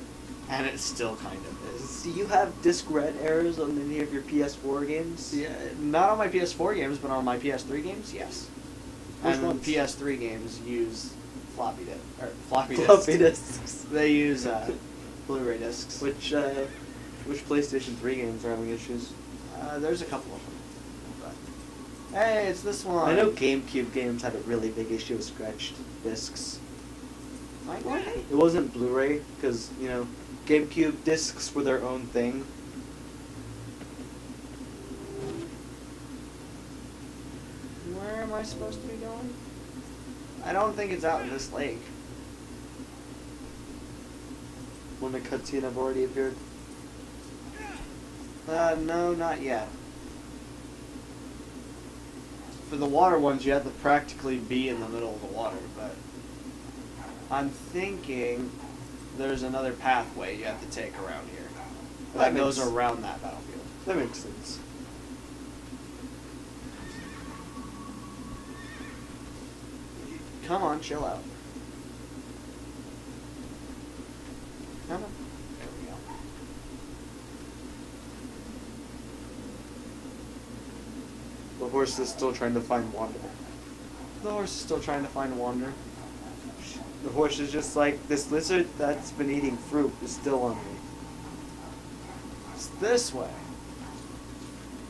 And it still kind of is. Do you have disc read errors on any of your PS4 games? Yeah, not on my PS4 games, but on my PS3 games, yes. Which and ones? PS3 games use floppy Floppy disks. They use Blu-ray discs. Which PlayStation 3 games are having issues? There's a couple of them. But, hey, it's this one. I know GameCube games had a really big issue with scratched discs. Like what? It wasn't Blu-ray, because, GameCube discs were their own thing. Where am I supposed to be going? I don't think it's out in this lake. When the cutscene have already appeared. No, not yet. For the water ones, you have to practically be in the middle of the water, but I'm thinking there's another pathway you have to take around here. That goes around that battlefield. That makes sense. Come on, chill out. Come on. There we go. The horse is still trying to find Wander. The horse is still trying to find Wander. The horse is just like, this lizard that's been eating fruit is still on me. It's this way.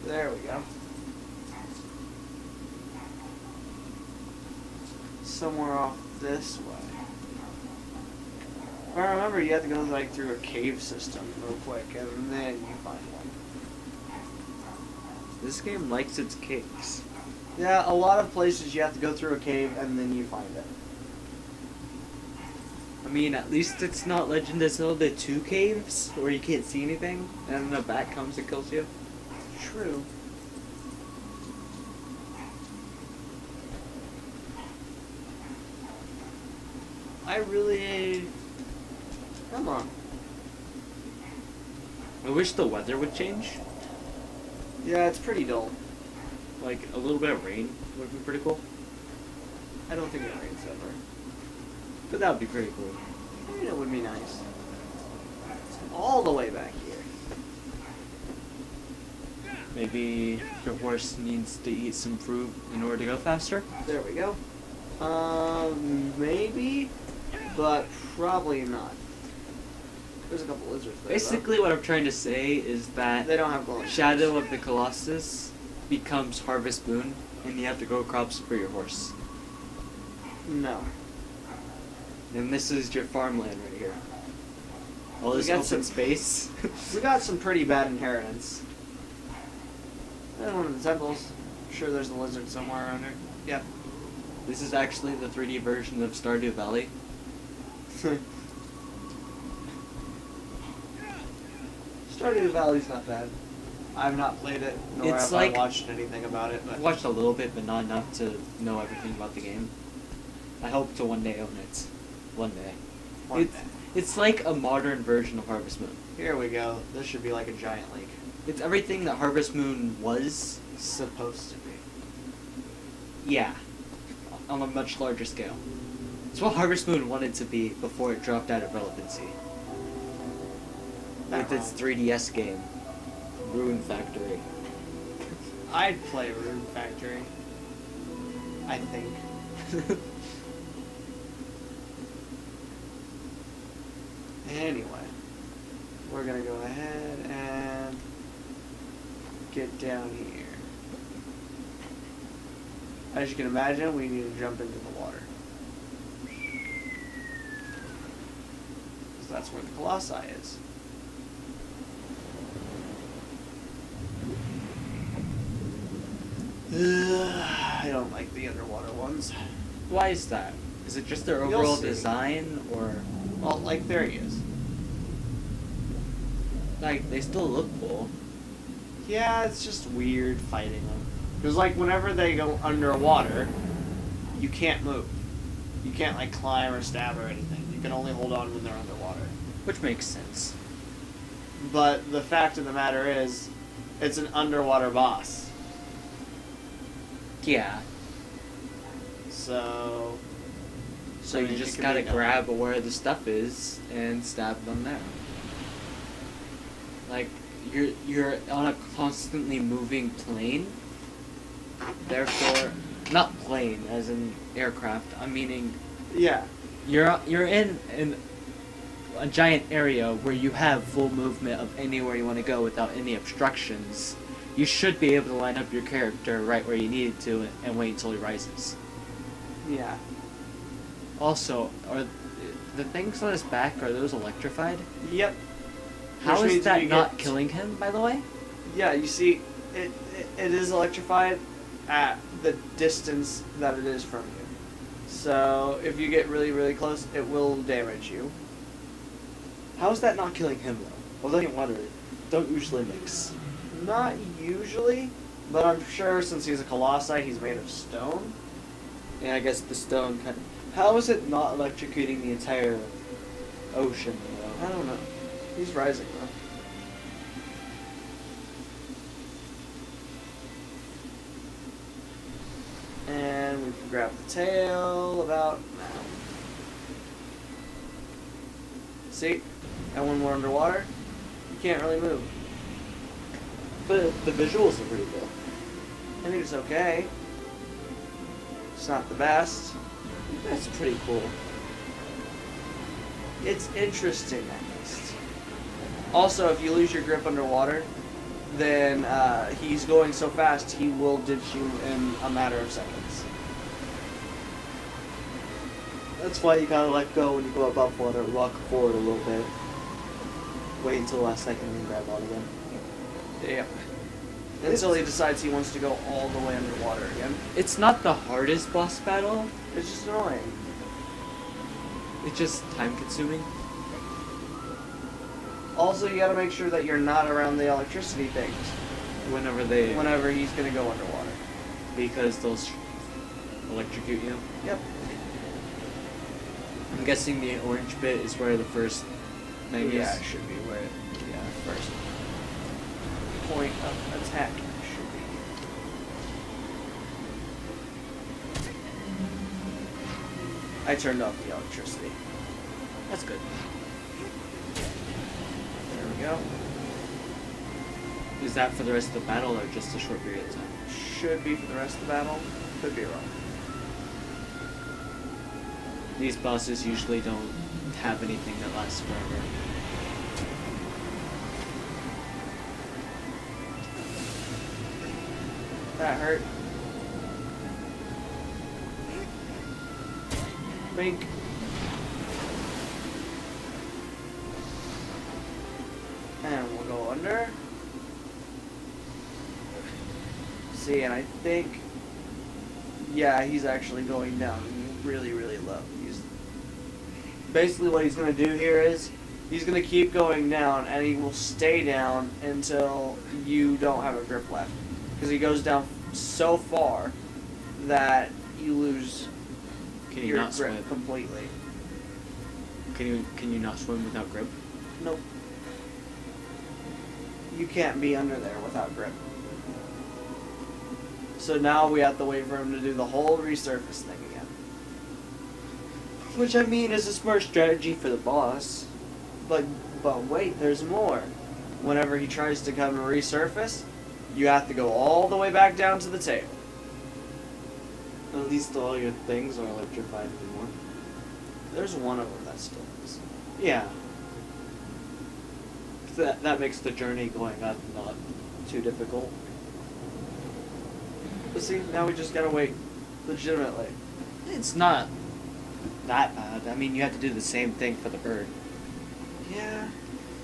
There we go. Somewhere off this way. I remember you have to go like through a cave system real quick, and then you find one. This game likes its caves. Yeah, a lot of places you have to go through a cave, and then you find it. I mean, at least it's not Legend of Zelda 2 caves, where you can't see anything, and then a bat comes and kills you. True. I really... Come on. I wish the weather would change. Yeah, it's pretty dull. Like, a little bit of rain would be pretty cool. I don't think it rains ever. But that would be pretty cool. I mean, it would be nice. All the way back here. Maybe your horse needs to eat some fruit in order to go faster? There we go. Maybe, but probably not. There's a couple lizards there. Basically, what I'm trying to say is that They don't have glowing Shadow of the Colossus becomes Harvest Moon, and you have to grow crops for your horse. No. And this is your farmland right here. All We this got open some- space. We got some pretty bad inheritance. And one of the temples. I'm sure there's a lizard somewhere around here. Yep. This is actually the 3D version of Stardew Valley. Stardew Valley's not bad. I've not played it, nor It's have like- I watched anything about it. But I've watched a little bit, but not enough to know everything about the game. I hope to one day own it. One day. one it's, day. it's like a modern version of Harvest Moon. Here we go. This should be like a giant lake. It's everything that Harvest Moon was. Supposed to be. Yeah. On a much larger scale. It's what Harvest Moon wanted to be before it dropped out of relevancy. With its 3DS game, Rune Factory. I'd play Rune Factory. I think. Anyway, we're gonna go ahead and get down here. As you can imagine, we need to jump into the water. Because that's where the Colossi is. I don't like the underwater ones. Why is that? Is it just their You'll overall see. design, or Well, like there he is. like they still look cool? Yeah, it's just weird fighting them. Because like whenever they go underwater, you can't move. You can't like climb or stab or anything. You can only hold on when they're underwater. Which makes sense. But the fact of the matter is, it's an underwater boss. Yeah. So So I you mean, it just can gotta be done. grab where the stuff is and stab them there. Like you're on a constantly moving plane. Therefore, not plane as in aircraft. I'm meaning yeah. you're in a giant area where you have full movement of anywhere you want to go without any obstructions. You should be able to line up your character right where you need to and wait until he rises. Yeah. Also, are the things on his back, are those electrified? Yep. How Which is means that you not get- killing him, by the way? Yeah, you see, it is electrified at the distance that it is from you. So if you get really, really close, it will damage you. How is that not killing him, though? Although and water don't usually mix. Not usually, but I'm sure since he's a colossi, he's made of stone. Yeah, I guess the stone kind of... How is it not electrocuting the entire ocean, though? I don't know. He's rising though. And we can grab the tail about now. See? And when we're underwater, you can't really move. But the visuals are pretty cool. I think it's okay. It's not the best. That's pretty cool. It's interesting at least. Also, if you lose your grip underwater, then he's going so fast he will ditch you in a matter of seconds. That's why you gotta let go when you go above water, walk forward a little bit. Wait until the last second and then grab on again. Yep. Until he decides he wants to go all the way underwater again. It's not the hardest boss battle, It's just annoying. it's just time consuming. Also, you gotta make sure that you're not around the electricity things Whenever he's gonna go underwater. because they'll electrocute you. Yep. I'm guessing the orange bit is where the first thing Yeah, is. it should be where first point of attack should be. I turned off the electricity. That's good. There we go. Is that for the rest of the battle or just a short period of time? Should be for the rest of the battle. Could be wrong. These bosses usually don't have anything that lasts forever. That hurt. Bink. And we'll go under. See, and I think, yeah, he's actually going down really, really low. He's basically what he's going to do here is he's going to keep going down, and he will stay down until you don't have a grip left, because he goes down so far that you lose your grip swim completely. Can you not swim without grip? Nope. You can't be under there without grip. So now we have to wait for him to do the whole resurface thing again. Which, I mean, is a smart strategy for the boss. But wait, there's more. Whenever he tries to come and resurface, you have to go all the way back down to the tail. At least all your things are electrified anymore. There's one of them that still is. Yeah. That makes the journey going up not too difficult. But see, now we just gotta wait. Legitimately. It's not that bad. I mean, you have to do the same thing for the bird. Yeah,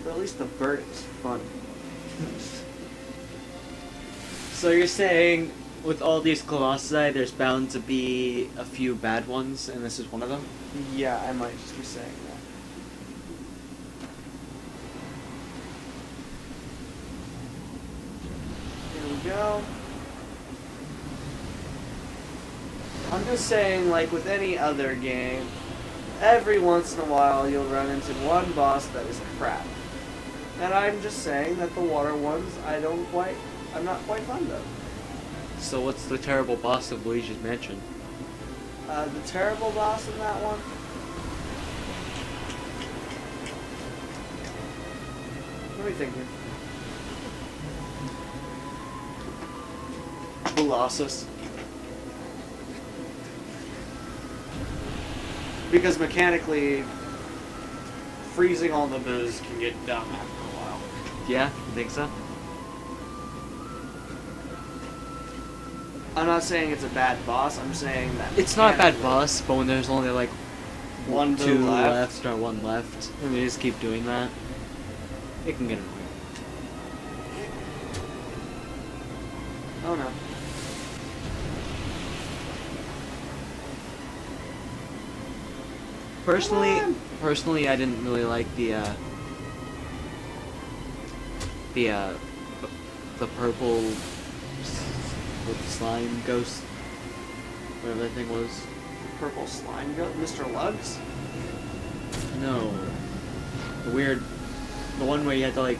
but at least the bird is fun. So you're saying, with all these Colossi, there's bound to be a few bad ones, and this is one of them? Yeah, I might just be saying that. Here we go. I'm just saying, like with any other game, every once in a while you'll run into one boss that is crap. And I'm just saying that the water ones, I'm not quite fond of. So what's the terrible boss of Luigi's Mansion? The terrible boss in that one? What are we thinking? Colossus. Because mechanically, freezing all the booze can get dumb after a while. Yeah, you think so? I'm not saying it's a bad boss, I'm saying that It's not a bad mechanically- boss, but when there's only like One two boo left. left or one left, and we just keep doing that, it can get annoying. Oh no. Personally, I didn't really like the purple slime ghost, whatever that thing was. Purple slime goat? Mr. Lugs? No, the one where you had to like,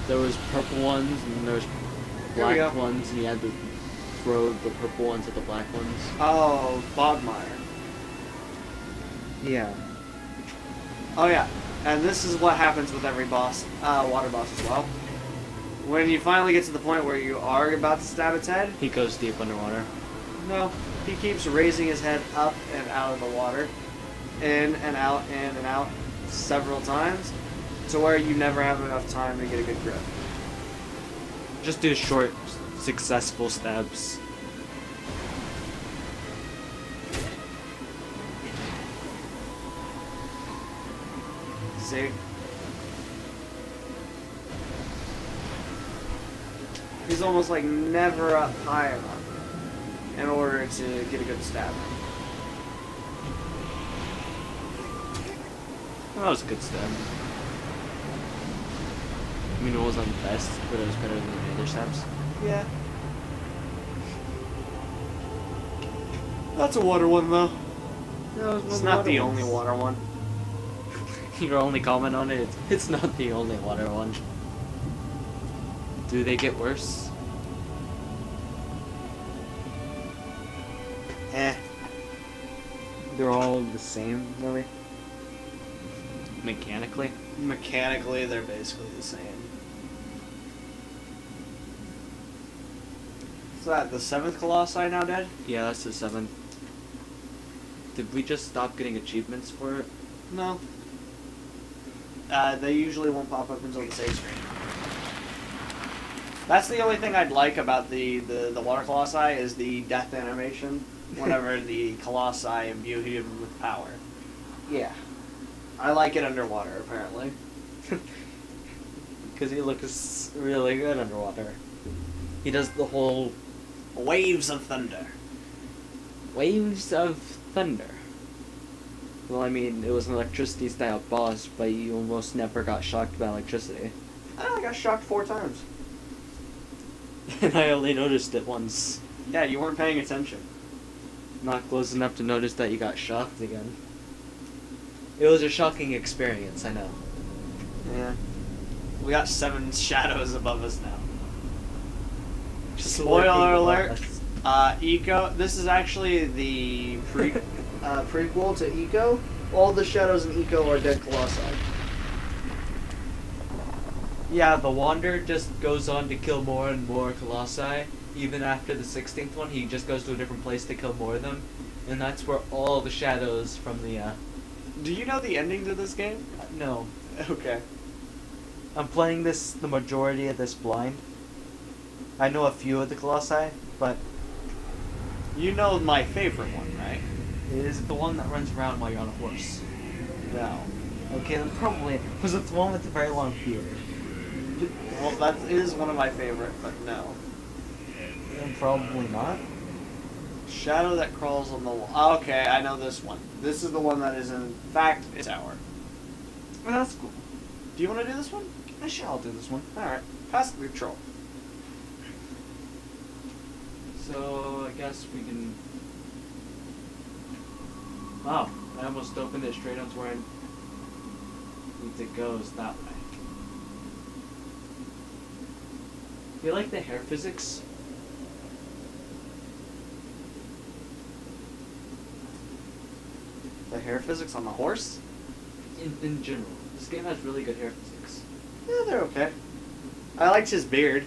there was purple ones and there was Here we black go. ones, and you had to throw the purple ones at the black ones. Oh, Bogmire. Yeah. Oh yeah, and this is what happens with every boss, water boss as well. When you finally get to the point where you are about to stab its head, He goes deep underwater. no, he keeps raising his head up and out of the water, in and out, several times, to where you never have enough time to get a good grip. Just do short, successful stabs. See? He's almost like never up high enough in order to get a good stab. That was a good stab. I mean, it wasn't the best, but it was better than the other stabs. Yeah. That's a water one though. No, It's not the only water one. Your only comment on it, it's not the only water one. Do they get worse? They're all the same, really? Mechanically? Mechanically, they're basically the same. Is that the 7th Colossi now dead? Yeah, that's the 7th. Did we just stop getting achievements for it? No. They usually won't pop up until the save screen. That's the only thing I'd like about the water colossi is the death animation whenever the colossi imbue him with power. Yeah. I like it underwater, apparently. Because he looks really good underwater. He does the whole Waves of thunder. waves of thunder. Well, I mean, it was an electricity style boss, but you almost never got shocked by electricity. I got shocked 4 times. And I only noticed it once. Yeah, you weren't paying attention. Not close enough to notice that you got shocked again. It was a shocking experience, I know. Yeah. We got 7 shadows above us now. Just Spoiler alert. us. Eco. This is actually the prequel to Eco. All the shadows in Eco are dead colossi. Yeah, the Wander just goes on to kill more and more Colossi. Even after the 16th one, he just goes to a different place to kill more of them. And that's where all the shadows from the, Do you know the ending to this game? no. Okay. I'm playing this, the majority of this blind. I know a few of the Colossi, but You know my favorite one, right? it is the one that runs around while you're on a horse. No. Okay, then probably, was it the one with the very long beard? Well, that is one of my favorite, but no. Then probably not. Shadow that crawls on the wall. Okay, I know this one. This is the one that is in fact a tower. Well, that's cool. Do you want to do this one? Sure, I'll do this one. Alright. Pass the control. So, I guess we can... Wow, I almost opened it straight up to where I need to go is that way. You like the hair physics? The hair physics on the horse? In general. This game has really good hair physics. Yeah, they're okay. I liked his beard.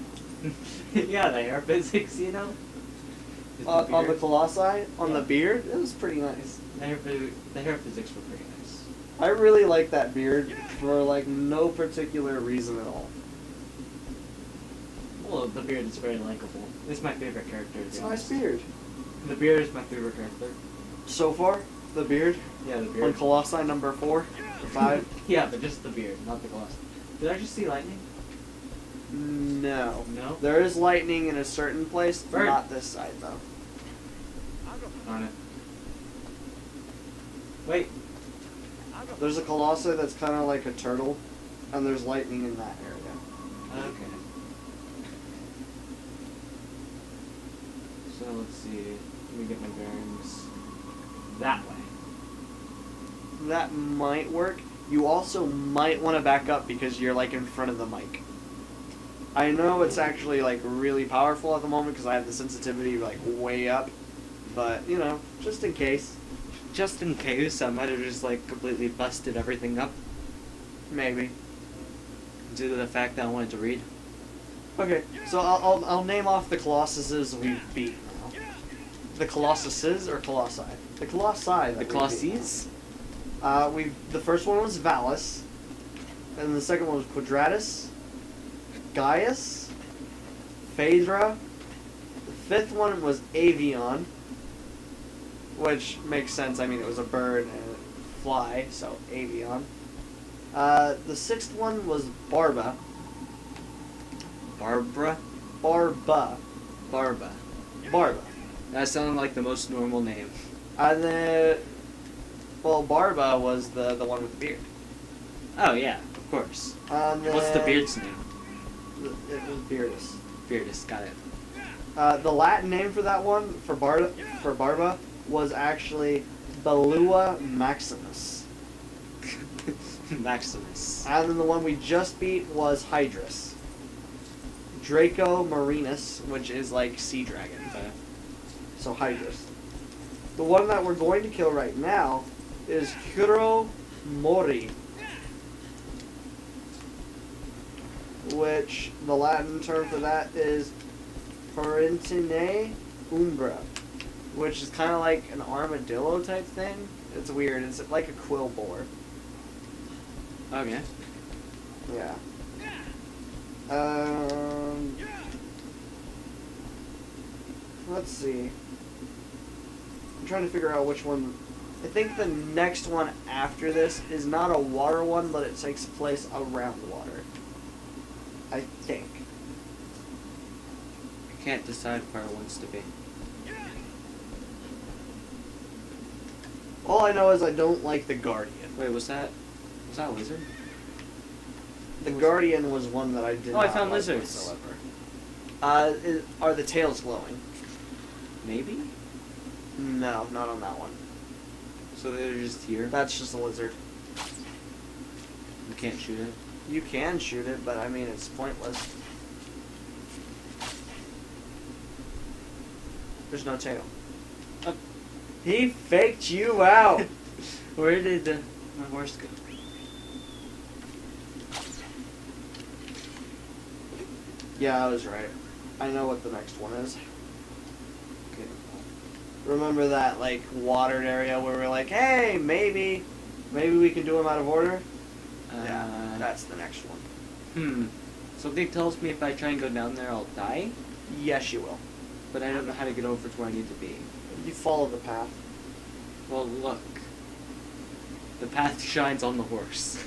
Yeah, the hair physics, you know? On the colossi, on Yeah. the beard, it was pretty nice. The hair physics were pretty nice. I really like that beard for like no particular reason at all. Well, the beard is very likable. It's my favorite character. to It's be a nice honest. beard. The beard is my favorite character. So far, the beard Yeah, the on beard. Colossi number 4 or 5. Yeah, but just the beard, not the gloss. Did I just see lightning? No. No? There is lightning in a certain place, Bird. not this side though. Darn it. Wait. There's a Colossi that's kind of like a turtle, and there's lightning in that area. Okay. So let's see. Let me get my bearings. That way. That might work. You also might want to back up because you're like in front of the mic. I know it's actually like really powerful at the moment because I have the sensitivity like way up, but you know, just in case. Just in case, I might have just like completely busted everything up Maybe. due to the fact that I wanted to read. Okay, so I'll name off the Colossuses we beat now. The Colossuses or Colossi? The Colossi. that The we beat. Colossus? The first one was Valus, and the second one was Quadratus, Gaius, Phaedra. The fifth one was Avion, which makes sense. I mean, it was a bird and a fly, so Avion. The sixth one was Barba. Barbara? Barba. Barba. Barba. That sounded like the most normal name. And then, well, Barba was the one with the beard. Oh yeah, of course. And then, What's the beard's name? It was Beardus. Beardus, got it. The Latin name for that one, for Barba, was actually Belua Maximus. Maximus. And then the one we just beat was Hydrus. Draco Marinus, which is like sea dragon. Okay. So Hydrus. The one that we're going to kill right now is Kuro Mori, which the Latin term for that is Parentine Umbra, which is kind of like an armadillo type thing. It's weird. It's like a quill boar. Okay. Yeah. Let's see. I'm trying to figure out which one. I think the next one after this is not a water one, but it takes place around water. I think. I can't decide where it wants to be. All I know is I don't like the Guardian. Wait, was that a lizard? The Guardian was one that I did Oh, I not found like lizards. whatsoever. Are the tails glowing? Maybe? No, not on that one. So they're just here? That's just a lizard. You can't shoot it? You can shoot it, but I mean, it's pointless. There's no tail. He faked you out! Where did my horse go? Yeah, I was right. I know what the next one is. Okay. Remember that, like, watered area where we're like, hey, maybe we can do them out of order? Yeah, that's the next one. Something tells me if I try and go down there, I'll die, Yes, you will. but I don't know how to get over to where I need to be. You follow the path. Well, look. The path shines on the horse.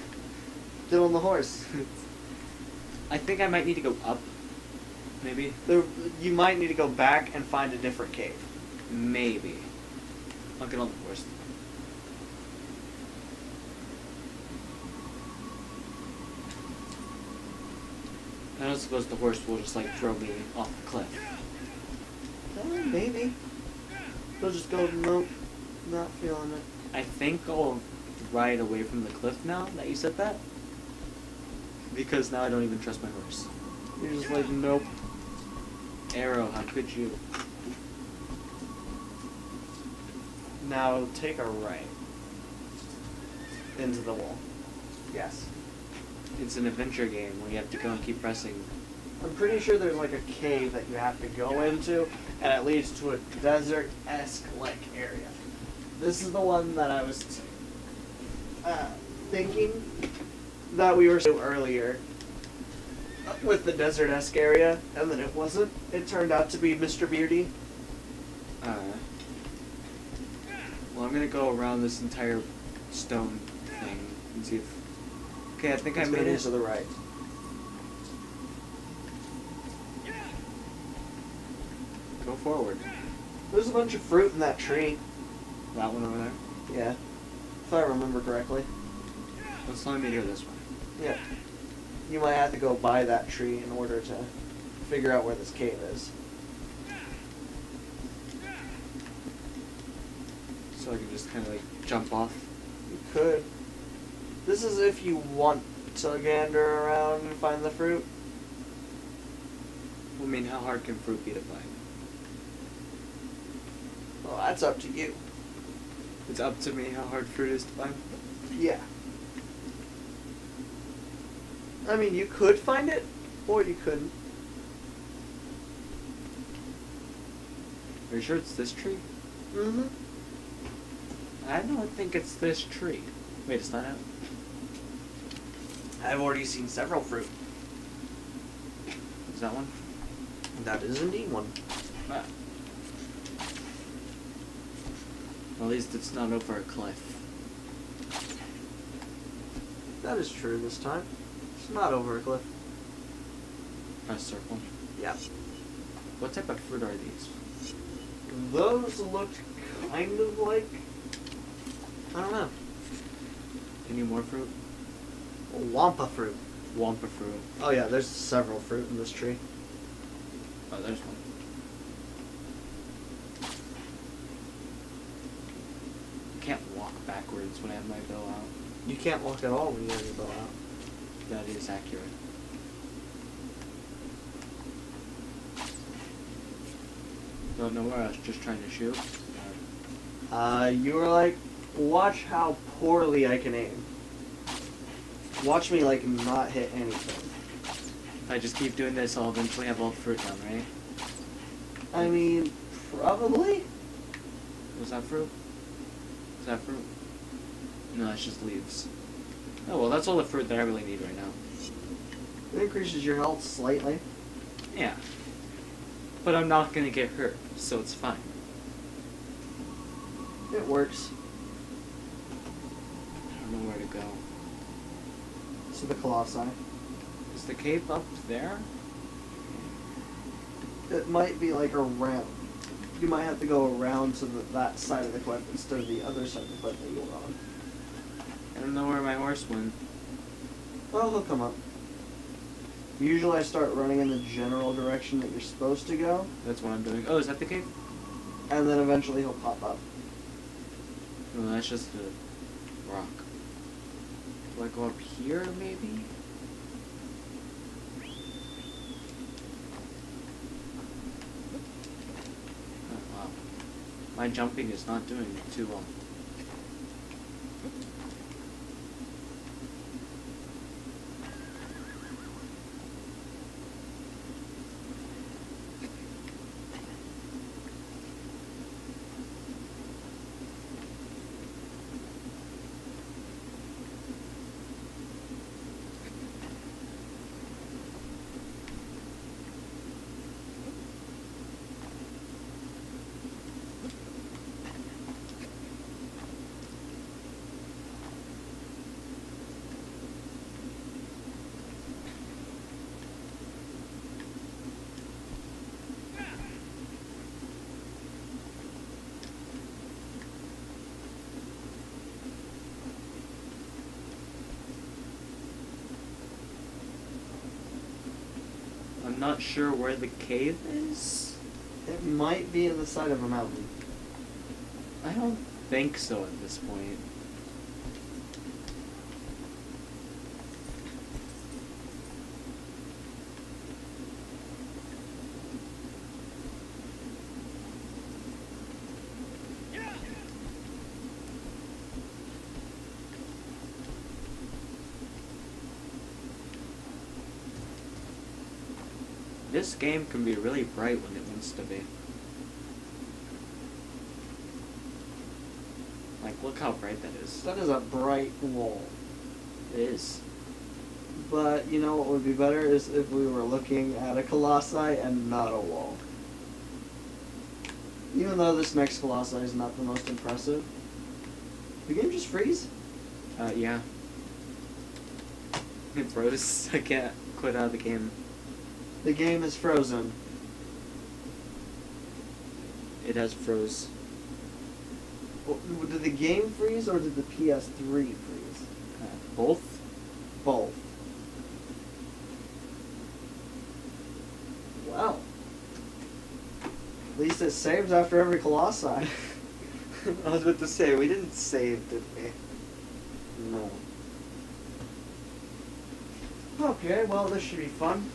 Get on the horse. I think I might need to go up. Maybe? You might need to go back and find a different cave. Maybe. I'll get on the horse. I don't suppose the horse will just like throw me off the cliff. Maybe. They'll just go, nope, not feeling it. I think I'll ride away from the cliff now that you said that. Because now I don't even trust my horse. You're just like, nope. Arrow, how could you? Now take a right. Into the wall. Yes. It's an adventure game where you have to go and keep pressing. I'm pretty sure there's like a cave that you have to go into, and it leads to a desert-esque like area. This is the one that I was thinking that we were so earlier with the desert-esque area, and then it wasn't. It turned out to be Mr. Beardy. Well, I'm gonna go around this entire stone thing and see if. Okay, I think I made it. To the right. Go forward. There's a bunch of fruit in that tree. That one over there. Yeah. If I remember correctly. Let's let me do this one. Yeah. You might have to go by that tree in order to figure out where this cave is. So I can just kind of like jump off. You could. This is if you want to gander around and find the fruit. I mean, how hard can fruit be to find? Well, that's up to you. It's up to me how hard fruit is to find. Yeah. I mean, you could find it, or you couldn't. Are you sure it's this tree? Mm-hmm. I don't think it's this tree. Wait, it's not out. I've already seen several fruit. Is that one? That is indeed one. Ah. Well, at least it's not over a cliff. That is true this time. It's not over a cliff. Press circle. Yeah. What type of fruit are these? Those looked kind of like... I don't know. Any more fruit? Wampa fruit. Wampa fruit. Oh yeah, there's several fruit in this tree. Oh, there's one. I can't walk backwards when I have my bow out. You can't walk at all when you have your bow out. That is accurate. Don't know where I was just trying to shoot. You were like, watch how poorly I can aim. Watch me, like, not hit anything. If I just keep doing this, I'll eventually have all the fruit done, right? I mean, probably? Was that fruit? Is that fruit? No, that's just leaves. Oh, well, that's all the fruit that I really need right now. It increases your health slightly. Yeah. But I'm not gonna get hurt, so it's fine. It works. I don't know where to go. To the Colossi. Is the cave up there? It might be like around. You might have to go around to that side of the cliff instead of the other side of the cliff that you were on. I don't know where my horse went. Well, he'll come up. Usually I start running in the general direction that you're supposed to go, That's what I'm doing. Oh, is that the cave? and then eventually he'll pop up. No, that's just a rock. Do I go up here, maybe? Oh, wow. My jumping is not doing too well. I'm not sure where the cave is. It might be in the side of a mountain. I don't think so at this point. This game can be really bright when it wants to be. Like, look how bright that is. That is a bright wall. It is. But you know what would be better is if we were looking at a Colossi and not a wall. Even though this next Colossi is not the most impressive. The game just freeze? Yeah. It froze. I can't quit out of the game. The game is frozen. It has froze. Well, did the game freeze or did the PS3 freeze? Both? Both. Well. At least it saves after every Colossi. I was about to say, we didn't save, did we? No. Okay, well this should be fun.